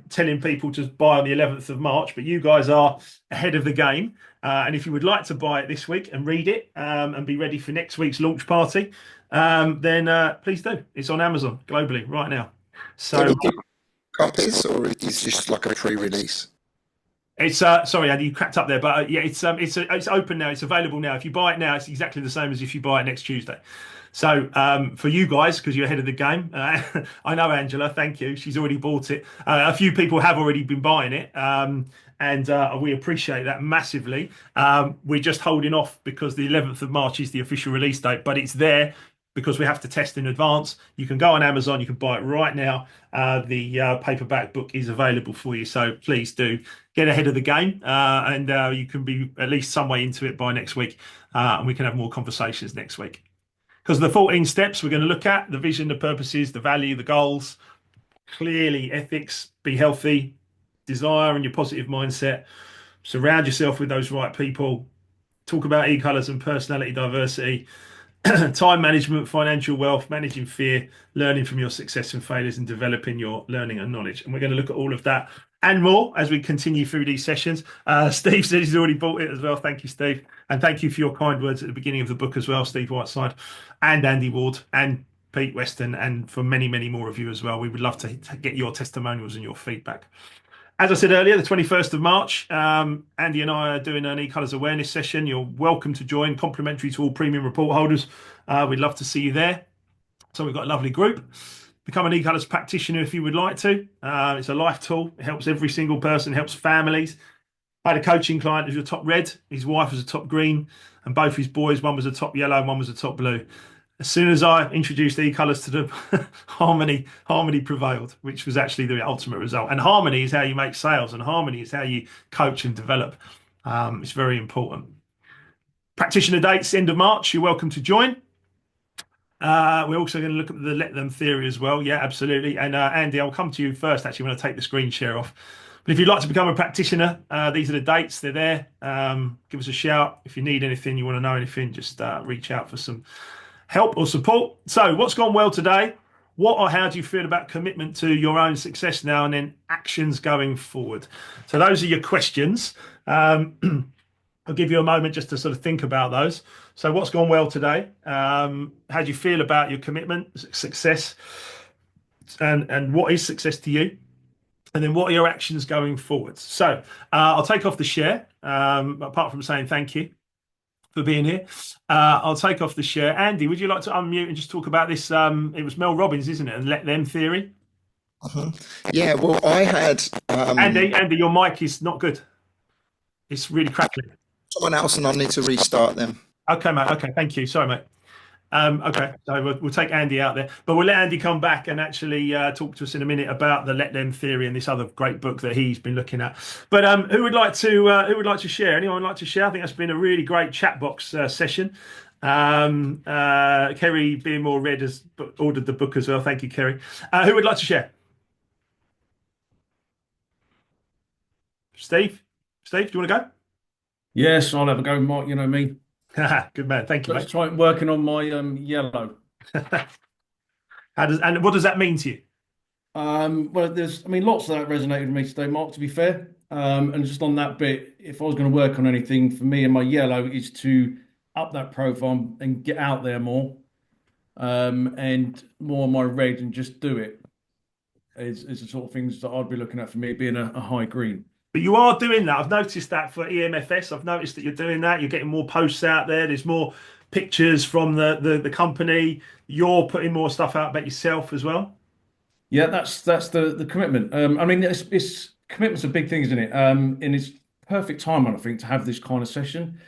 Telling people to buy on the 11th of March, but you guys are ahead of the game. And if you would like to buy it this week and read it and be ready for next week's launch party, then please do. It's on Amazon globally right now. So copies, or is it just like a pre-release? It's sorry, Andy, you cracked up there, but yeah, it's open now. It's available now. If you buy it now, it's exactly the same as if you buy it next Tuesday. So for you guys, because you're ahead of the game, I know Angela, thank you. She's already bought it. A few people have already been buying it, and we appreciate that massively. We're just holding off because the 11th of March is the official release date, but it's there because we have to test in advance. You can go on Amazon, you can buy it right now. The paperback book is available for you, so please do get ahead of the game, and you can be at least some way into it by next week, and we can have more conversations next week. Because the 14 steps we're going to look at, the vision, the purposes, the value, the goals, clearly ethics, be healthy, desire and your positive mindset, surround yourself with those right people, talk about e-colors and personality diversity, time management, financial wealth, managing fear, learning from your success and failures, and developing your learning and knowledge. And we're going to look at all of that and more as we continue through these sessions. Steve said he's already bought it as well. Thank you, Steve. And thank you for your kind words at the beginning of the book as well, Steve Whiteside and Andy Ward and Pete Weston, and for many, many more of you as well. We would love to get your testimonials and your feedback. As I said earlier, the 21st of March, Andy and I are doing an e-colors awareness session. You're welcome to join, complimentary to all premium report holders. We'd love to see you there. So we've got a lovely group. Become an e-colors practitioner if you would like to. It's a life tool. It helps every single person, helps families. I had a coaching client who's a top red. His wife was a top green, and both his boys, one was a top yellow and one was a top blue. As soon as I introduced e-colors to them, harmony prevailed, which was actually the ultimate result. And harmony is how you make sales, and harmony is how you coach and develop. It's very important. Practitioner dates, end of March. You're welcome to join. We're also going to look at the let them theory as well. Yeah, absolutely. And Andy, I'll come to you first, actually, when I take the screen share off. But if you'd like to become a practitioner, these are the dates. They're there. Give us a shout. If you need anything, you want to know anything, just reach out for some help or support. So what's gone well today? What or how do you feel about commitment to your own success now, and then actions going forward? So those are your questions. I'll give you a moment just to sort of think about those. So what's gone well today? How do you feel about your commitment, success, and what is success to you? And then what are your actions going forward? So I'll take off the share, apart from saying thank you for being here. I'll take off the share. Andy, would you like to unmute and just talk about this? It was Mel Robbins, isn't it? And let them theory. Yeah, well, I had... Andy, your mic is not good. It's really crackling. Someone else, and I need to restart them. Okay, mate. Okay, thank you. Sorry, mate. Okay, so we'll take Andy out there, but we'll let Andy come back and actually talk to us in a minute about the let them theory and this other great book that he's been looking at. But who would like to share? Anyone like to share? I think that's been a really great chat box session. Kerry being more red has ordered the book as well. Thank you, Kerry. Who would like to share? Steve? Steve, do you want to Yes, I'll have a go, Mark. You know me. go? Good man. Thank you, Let's mate. try working on my yellow. And what does that mean to you? Well, I mean, lots of that resonated with me today, Mark, to be fair. And just on that bit, if I was going to work on anything for me and my yellow is to up that profile and get out there more, and more on my red and just do it is the sort of things that I'd be looking at for me being a high green. But you are doing that. I've noticed that for EMFS. I've noticed that you're doing that. You're getting more posts out there. There's more pictures from the company. You're putting more stuff out about yourself as well. Yeah, that's the commitment. I mean, it's commitment's a big thing, isn't it? And it's perfect time, I think, to have this kind of session.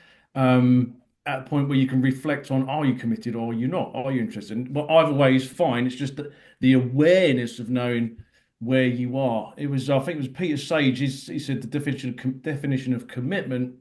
At a point where you can reflect on, are you committed or are you not? Are you interested? But either way is fine. It's just that the awareness of knowing where you are. I think it was Peter Sage. He said the definition of commitment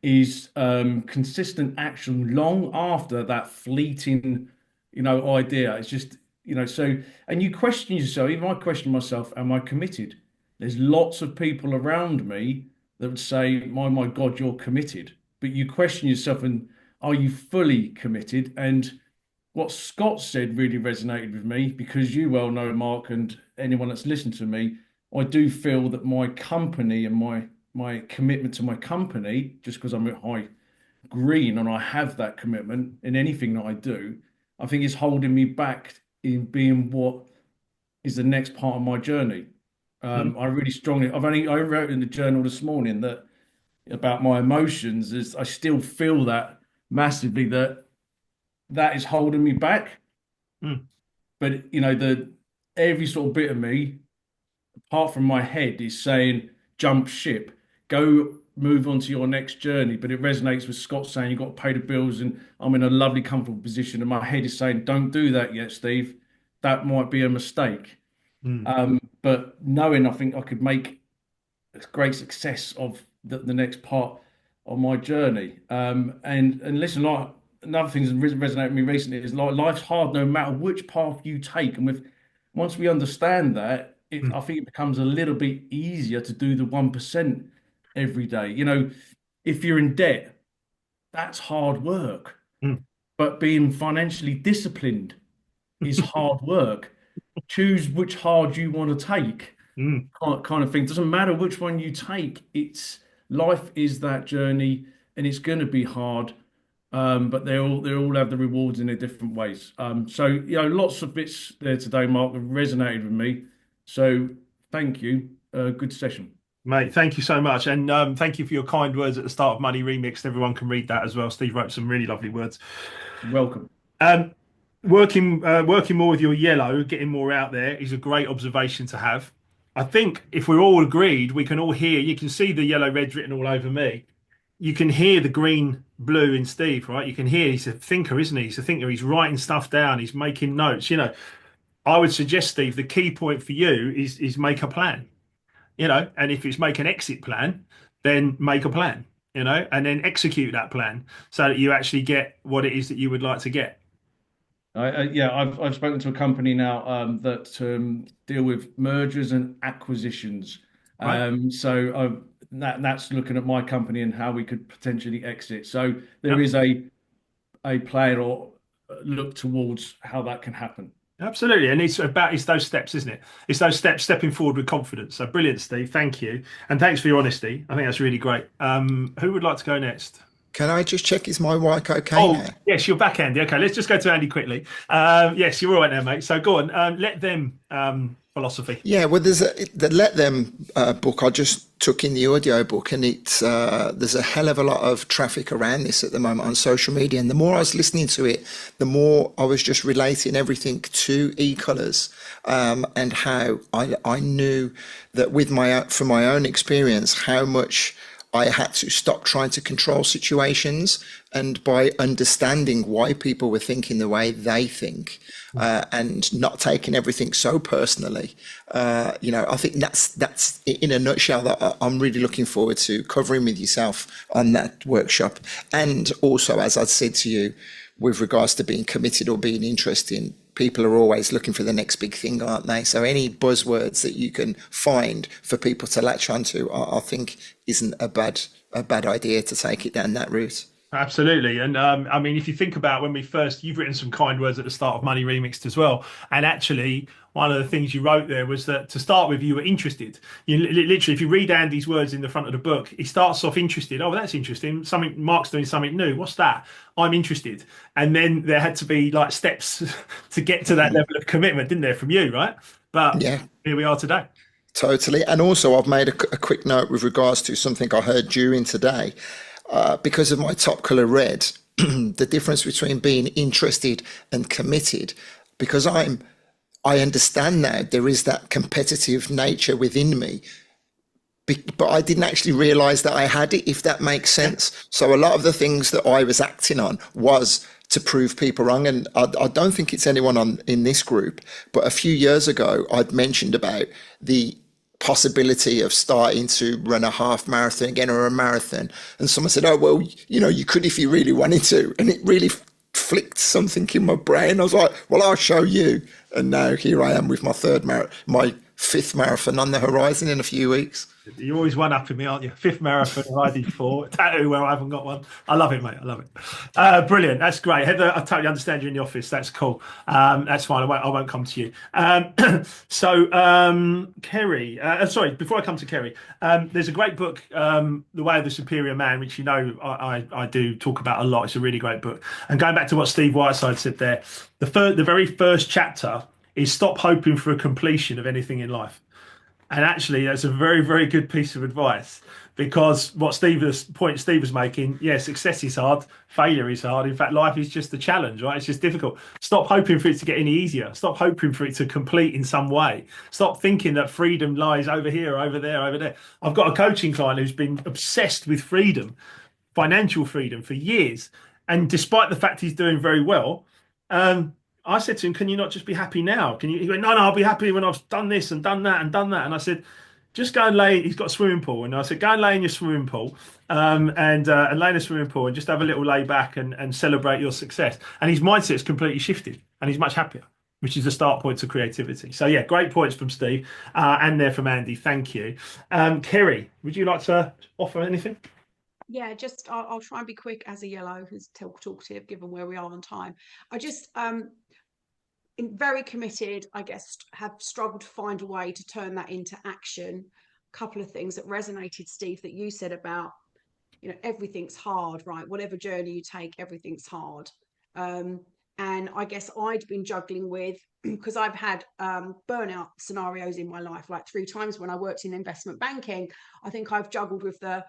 is consistent action long after that fleeting, idea. It's just, so, and you question yourself, even I question myself, am I committed? There's lots of people around me that would say, my God, you're committed. But you question yourself and are you fully committed? And what Scott said really resonated with me because you well know, Mark, and anyone that's listened to me, I do feel that my company and my commitment to my company, just because I'm at high green and I have that commitment in anything that I do, I think is holding me back in being what is the next part of my journey. I really strongly, I wrote in the journal this morning that about my emotions is I still feel that massively that is holding me back. Mm. But every sort of bit of me, apart from my head, is saying jump ship, go move on to your next journey. But it resonates with Scott saying you've got to pay the bills, and I'm in a lovely, comfortable position. And my head is saying, don't do that yet, Steve. That might be a mistake. But knowing I think I could make a great success of the next part of my journey. And listen, like another thing that's resonated with me recently is like life's hard no matter which path you take. And once we understand that, I think it becomes a little bit easier to do the 1% every day. If you're in debt, that's hard work. But being financially disciplined is hard work. Choose which hard you want to take, kind of thing. Doesn't matter which one you take. Life is that journey, and it's going to be hard. But they all have the rewards in their different ways. So lots of bits there today, Mark, that resonated with me. So thank you. Good session. Mate, thank you so much. And thank you for your kind words at the start of Money Remixed. Everyone can read that as well. Steve wrote some really lovely words. Welcome. Working more with your yellow, getting more out there is a great observation to have. I think if we're all agreed, we can all hear, you can see the yellow red written all over me. You can hear the green blue in Steve, right? You can hear he's a thinker, isn't he? He's a thinker. He's writing stuff down. He's making notes. I would suggest, Steve, the key point for you is make a plan. And if it's make an exit plan, then make a plan. And then execute that plan so that you actually get what it is that you would like to get. I've spoken to a company now that deal with mergers and acquisitions. Right. So that's looking at my company and how we could potentially exit. So there is a plan or look towards how that can happen. Absolutely. And it's those steps, isn't it? It's those steps, stepping forward with confidence. So brilliant, Steve. Thank you. And thanks for your honesty. I think that's really great. Who would like to go next? Can I just check, is my mic okay now? Yes, you're back, Andy. Okay, let's just go to Andy quickly. Yes, you're all right now, mate. So go on. Let them philosophy. Yeah, well, there's the Let Them book. I just took in the audio book, and there's a hell of a lot of traffic around this at the moment on social media. And the more I was listening to it, the more I was just relating everything to e-colors, and how I knew that from my own experience, how much I had to stop trying to control situations, and by understanding why people were thinking the way they think, and not taking everything so personally. I think that's in a nutshell that I'm really looking forward to covering with yourself on that workshop. And also, as I said to you, with regards to being committed or being interested, people are always looking for the next big thing, aren't they? So any buzzwords that you can find for people to latch onto, I think isn't a bad idea to take it down that route. Absolutely. And I mean, if you think about when you've written some kind words at the start of Money Remixed as well. And actually, one of the things you wrote there was that to start with, you were interested. You literally, if you read Andy's words in the front of the book, he starts off interested. Oh, well, that's interesting. Mark's doing something new. What's that? I'm interested. And then there had to be like steps to get to that level of commitment, didn't there, from you, right? But Yeah. here we are today. Totally. And also, I've made a quick note with regards to something I heard during today. Because of my top color red, the difference between being interested and committed, because I understand now there is that competitive nature within me, but I didn't actually realize that I had it, if that makes sense. So a lot of the things that I was acting on was to prove people wrong. And I don't think it's anyone in this group, but a few years ago, I'd mentioned about the possibility of starting to run a half marathon again, or a marathon. And someone said, oh, well, you could if you really wanted to. And it really flicked something in my brain. I was like, well, I'll show you. And now here I am with my fifth marathon on the horizon in a few weeks. You're always one up in me, aren't you? Fifth marathon, I did 4. Tattoo where I haven't got one. I love it, mate. I love it. Brilliant. That's great. Heather, I totally understand you in the office. That's cool. That's fine. I won't come to you. Kerry, sorry, before I come to Kerry, there's a great book, The Way of the Superior Man, which I do talk about a lot. It's a really great book. And going back to what Steve Whiteside said there, the very first chapter is stop hoping for a completion of anything in life. And actually, that's a very, very good piece of advice, because point Steve was making, yeah, success is hard, failure is hard. In fact, life is just a challenge, right? It's just difficult. Stop hoping for it to get any easier. Stop hoping for it to complete in some way. Stop thinking that freedom lies over here, over there, over there. I've got a coaching client who's been obsessed with freedom, financial freedom, for years. And despite the fact he's doing very well, I said to him, can you not just be happy now? He went, no, I'll be happy when I've done this and done that and done that. And I said, just go and lay. He's got a swimming pool. And I said, go and lay in your swimming pool and lay in a swimming pool and just have a little lay back and celebrate your success. And his mindset's completely shifted and he's much happier, which is the start point to creativity. So yeah, great points from Steve and there from Andy. Thank you. Kerry, would you like to offer anything? Yeah, just I'll try and be quick as a yellow who's talkative, given where we are on time. I just very committed, I guess, have struggled to find a way to turn that into action. A couple of things that resonated, Steve, that you said about, everything's hard, right? Whatever journey you take, everything's hard. And I guess I'd been juggling with, because I've had burnout scenarios in my life, like 3 times when I worked in investment banking. I think I've juggled with the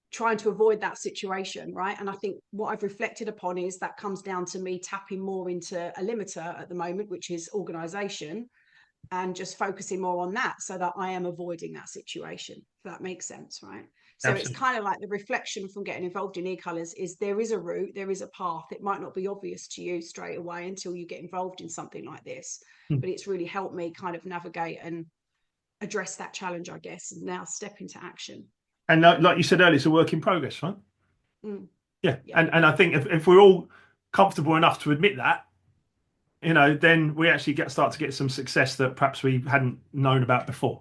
trying to avoid that situation, right? And I think what I've reflected upon is that comes down to me tapping more into a limiter at the moment, which is organization, and just focusing more on that so that I am avoiding that situation, if that makes sense, right? So Absolutely. It's kind of like the reflection from getting involved in e-colors is there is a route, there is a path. It might not be obvious to you straight away until you get involved in something like this, but it's really helped me kind of navigate and address that challenge, I guess, and now step into action. And like you said earlier, it's a work in progress, right? Yeah. Yeah. And I think if we're all comfortable enough to admit that, then we actually start to get some success that perhaps we hadn't known about before.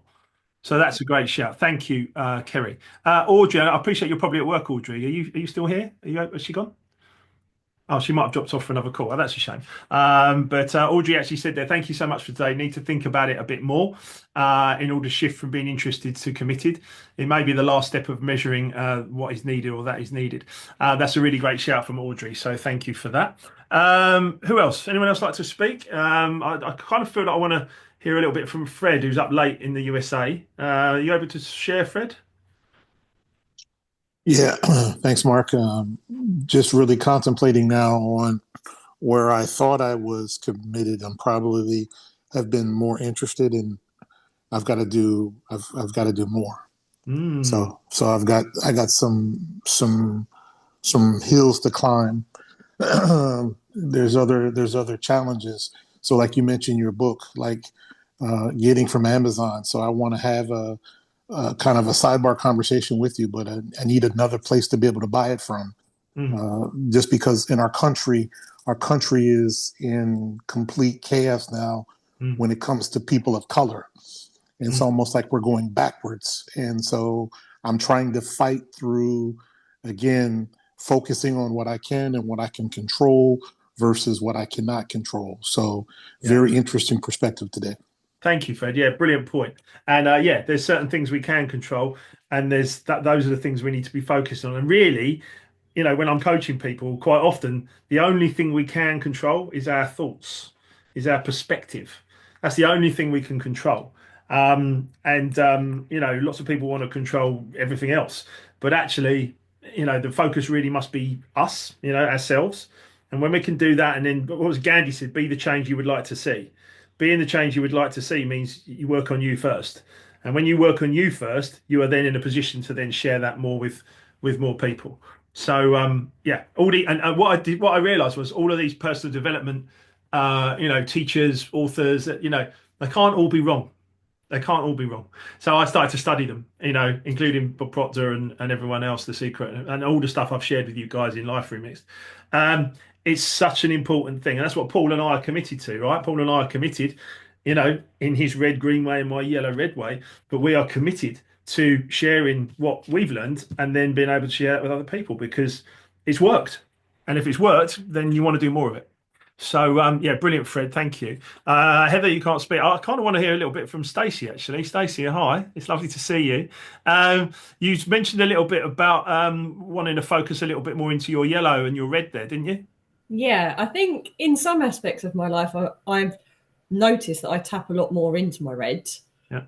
So that's a great shout. Thank you, Kerry. Audrey, I appreciate you're probably at work, Audrey. Are you still here? Has she gone? Oh, she might have dropped off for another call. Oh, that's a shame. But Audrey actually said there, thank you so much for today. Need to think about it a bit more in order to shift from being interested to committed. It may be the last step of measuring what is needed or that is needed. That's a really great shout from Audrey. So thank you for that. Who else? Anyone else like to speak? I kind of feel like I want to hear a little bit from Fred, who's up late in the USA. Are you able to share, Fred? Yeah, thanks, Mark. Just really contemplating now on where I thought I was committed and probably have been more interested in. I've got to do more. Mm. So I got some hills to climb. There's other challenges. So like you mentioned your book, like getting from Amazon. So I want to have a kind of a sidebar conversation with you, but I need another place to be able to buy it from. Mm. Just because in our country is in complete chaos now Mm. when it comes to people of color. It's Mm. almost like we're going backwards. And so I'm trying to fight through, again, focusing on what I can and what I can control versus what I cannot control. So, Yeah. very interesting perspective today. Thank you, Fred. Yeah, brilliant point. And yeah, there's certain things we can control, and there's that. Those are the things we need to be focused on. And really, when I'm coaching people, quite often the only thing we can control is our thoughts, is our perspective. That's the only thing we can control. Lots of people want to control everything else, but actually, the focus really must be us, ourselves. And when we can do that, and then what was Gandhi said, be the change you would like to see. Being the change you would like to see means you work on you first. And when you work on you first, you are then in a position to then share that more with more people. So yeah, all the and what I realized was all of these personal development teachers, authors, they can't all be wrong. They can't all be wrong. So I started to study them, including Bob Proctor and everyone else, The Secret, and all the stuff I've shared with you guys in Life Remixed. Um, it's such an important thing. And that's what Paul and I are committed to, right? Paul and I are committed, in his red green way and my yellow red way, but we are committed to sharing what we've learned and then being able to share it with other people because it's worked. And if it's worked, then you want to do more of it. So yeah, brilliant, Fred. Thank you, Heather. You can't speak. I kind of want to hear a little bit from Stacey. Actually, Stacey, hi. It's lovely to see you. You mentioned a little bit about wanting to focus a little bit more into your yellow and your red there, didn't you? Yeah, I think in some aspects of my life, I've noticed that I tap a lot more into my red. Yeah.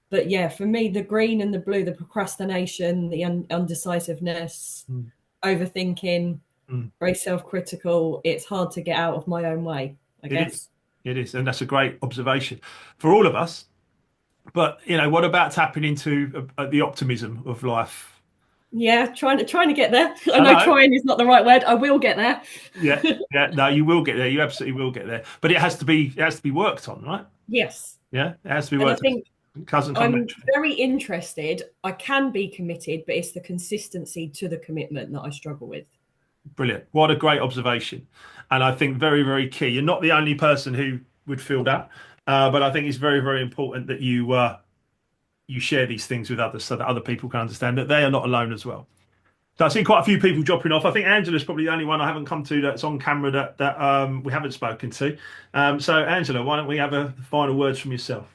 But yeah, for me, the green and the blue, the procrastination, the undecisiveness, Mm. overthinking, Mm. very self-critical. It's hard to get out of my own way, I It is. guess. It is, and that's a great observation for all of us. But what about tapping into the optimism of life? Yeah, trying to get there. I I know know. trying is not the right word. I will get there. Yeah, yeah. No, you will get there. You absolutely will get there. But it has to be worked on, right? Yes. Yeah, it has to be And I worked on. think It doesn't come I'm naturally. very interested. I can be committed, but it's the consistency to the commitment that I struggle with. Brilliant. What a great observation. And I think very, very key. You're not the only person who would feel that, but I think it's very, very important that you share these things with others so that other people can understand that they are not alone as well. So I see quite a few people dropping off. I think Angela's probably the only one I haven't come to that's on camera that we haven't spoken to. So Angela, why don't we have a final words from yourself?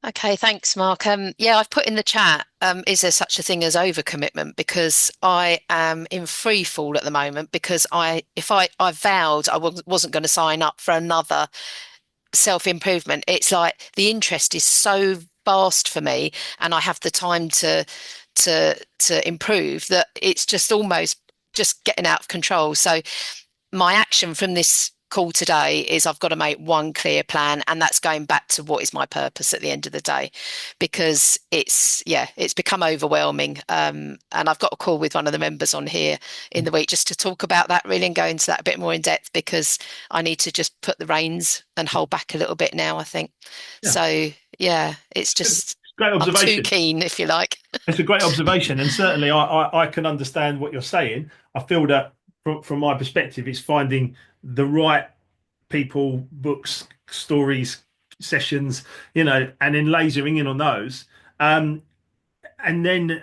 Okay, thanks, Mark. Yeah, I've put in the chat, is there such a thing as overcommitment? Because I am in free fall at the moment because if I vowed I wasn't going to sign up for another self-improvement. It's like the interest is so vast for me and I have the time to improve that it's just almost just getting out of control. So my action from this call today is I've got to make one clear plan, and that's going back to what is my purpose at the end of the day, because it's become overwhelming. And I've got a call with one of the members on here in the week just to talk about that really and go into that a bit more in depth, because I need to just put the reins and hold back a little bit now, I think. Yeah. So yeah, it's just Great I'm too observation. keen, if you like. It's a great observation, and certainly I can understand what you're saying. I feel that from my perspective, it's finding the right people, books, stories, sessions, and then lasering in on those. And then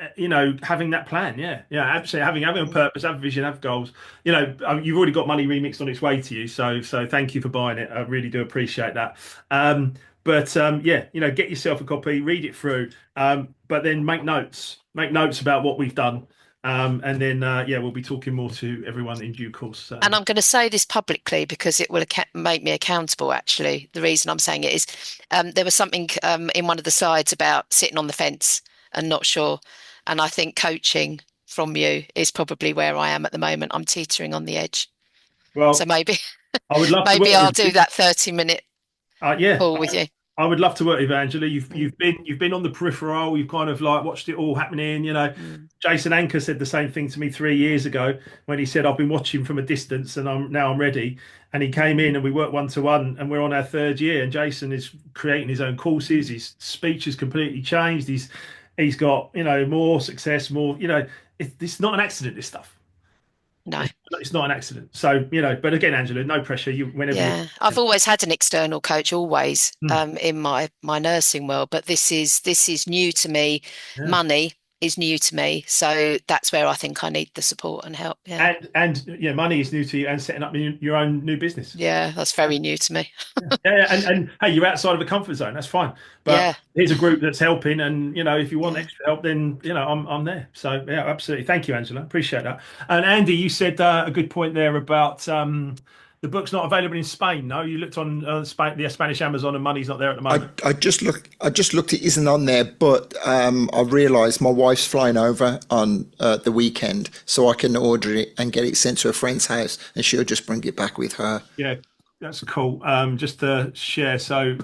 having that plan, yeah, absolutely, having a purpose, have a vision, have goals. You've already got money remixed on its way to you, so thank you for buying it. I really do appreciate that. But yeah, get yourself a copy, read it through, but then make notes about what we've done. And then yeah, we'll be talking more to everyone in due course. And I'm going to say this publicly because it will make me accountable, actually. The reason I'm saying it is there was something in one of the slides about sitting on the fence and not sure. And I think coaching from you is probably where I am at the moment. I'm teetering on the edge. So Well, maybe I would love to maybe work I'll with do you. that 30-minute Yeah, call with you. I would love to work with Angela. You've been on the peripheral. You've kind of like watched it all happening. Jason Anker said the same thing to me 3 years ago when he said, "I've been watching from a distance, and I'm ready." And he came in and we worked 1-to-1, and we're on our third year. And Jason is creating his own courses. His speech has completely changed. He's got more success, more. It's not an accident. This stuff. No. It's not an accident. So, but again, Angela, no pressure. I've always had an external coach, always, in my nursing world, but this is new to me. Yeah. Money is new to me. So that's where I think I need the support and help. Yeah. And money is new to you, and setting up your own new business. Yeah, that's very new to me. And hey, you're outside of a comfort zone. That's fine. But here's a group that's helping, and if you want extra help, then I'm there. So yeah, absolutely. Thank you, Angela. Appreciate that. And Andy, you said a good point there about the book's not available in Spain. No, you looked on the Spanish Amazon, and money's not there at the moment. I just looked. It isn't on there, but I realised my wife's flying over on the weekend, so I can order it and get it sent to a friend's house, and she'll just bring it back with her. Yeah, that's cool. Just to share. So,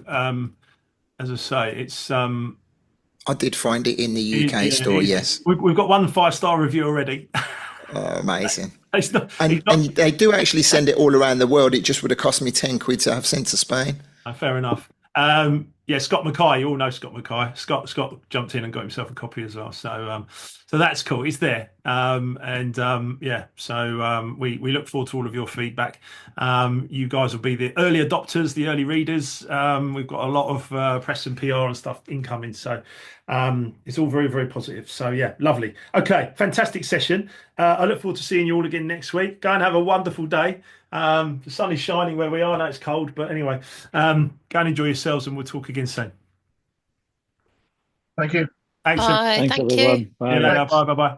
as I say, it's. I did find it in the UK store. Yes, we've got 1 5-star review already. Oh, amazing. And they do actually send it all around the world. It just would have cost me 10 quid to have sent to Spain. Fair enough. Scott Mackay, you all know Scott Mackay. Scott jumped in and got himself a copy as well. So that's cool. It's there. We look forward to all of your feedback. You guys will be the early adopters, the early readers. We've got a lot of press and PR and stuff incoming. So it's all very, very positive. So yeah, lovely. Okay, fantastic session. I look forward to seeing you all again next week. Go and have a wonderful day. The sun is shining where we are. I know it's cold, but anyway, go and enjoy yourselves, and we'll talk again soon. Thank you. Thanks. Bye. Thanks, Thank everyone. you. Bye. Bye. Bye.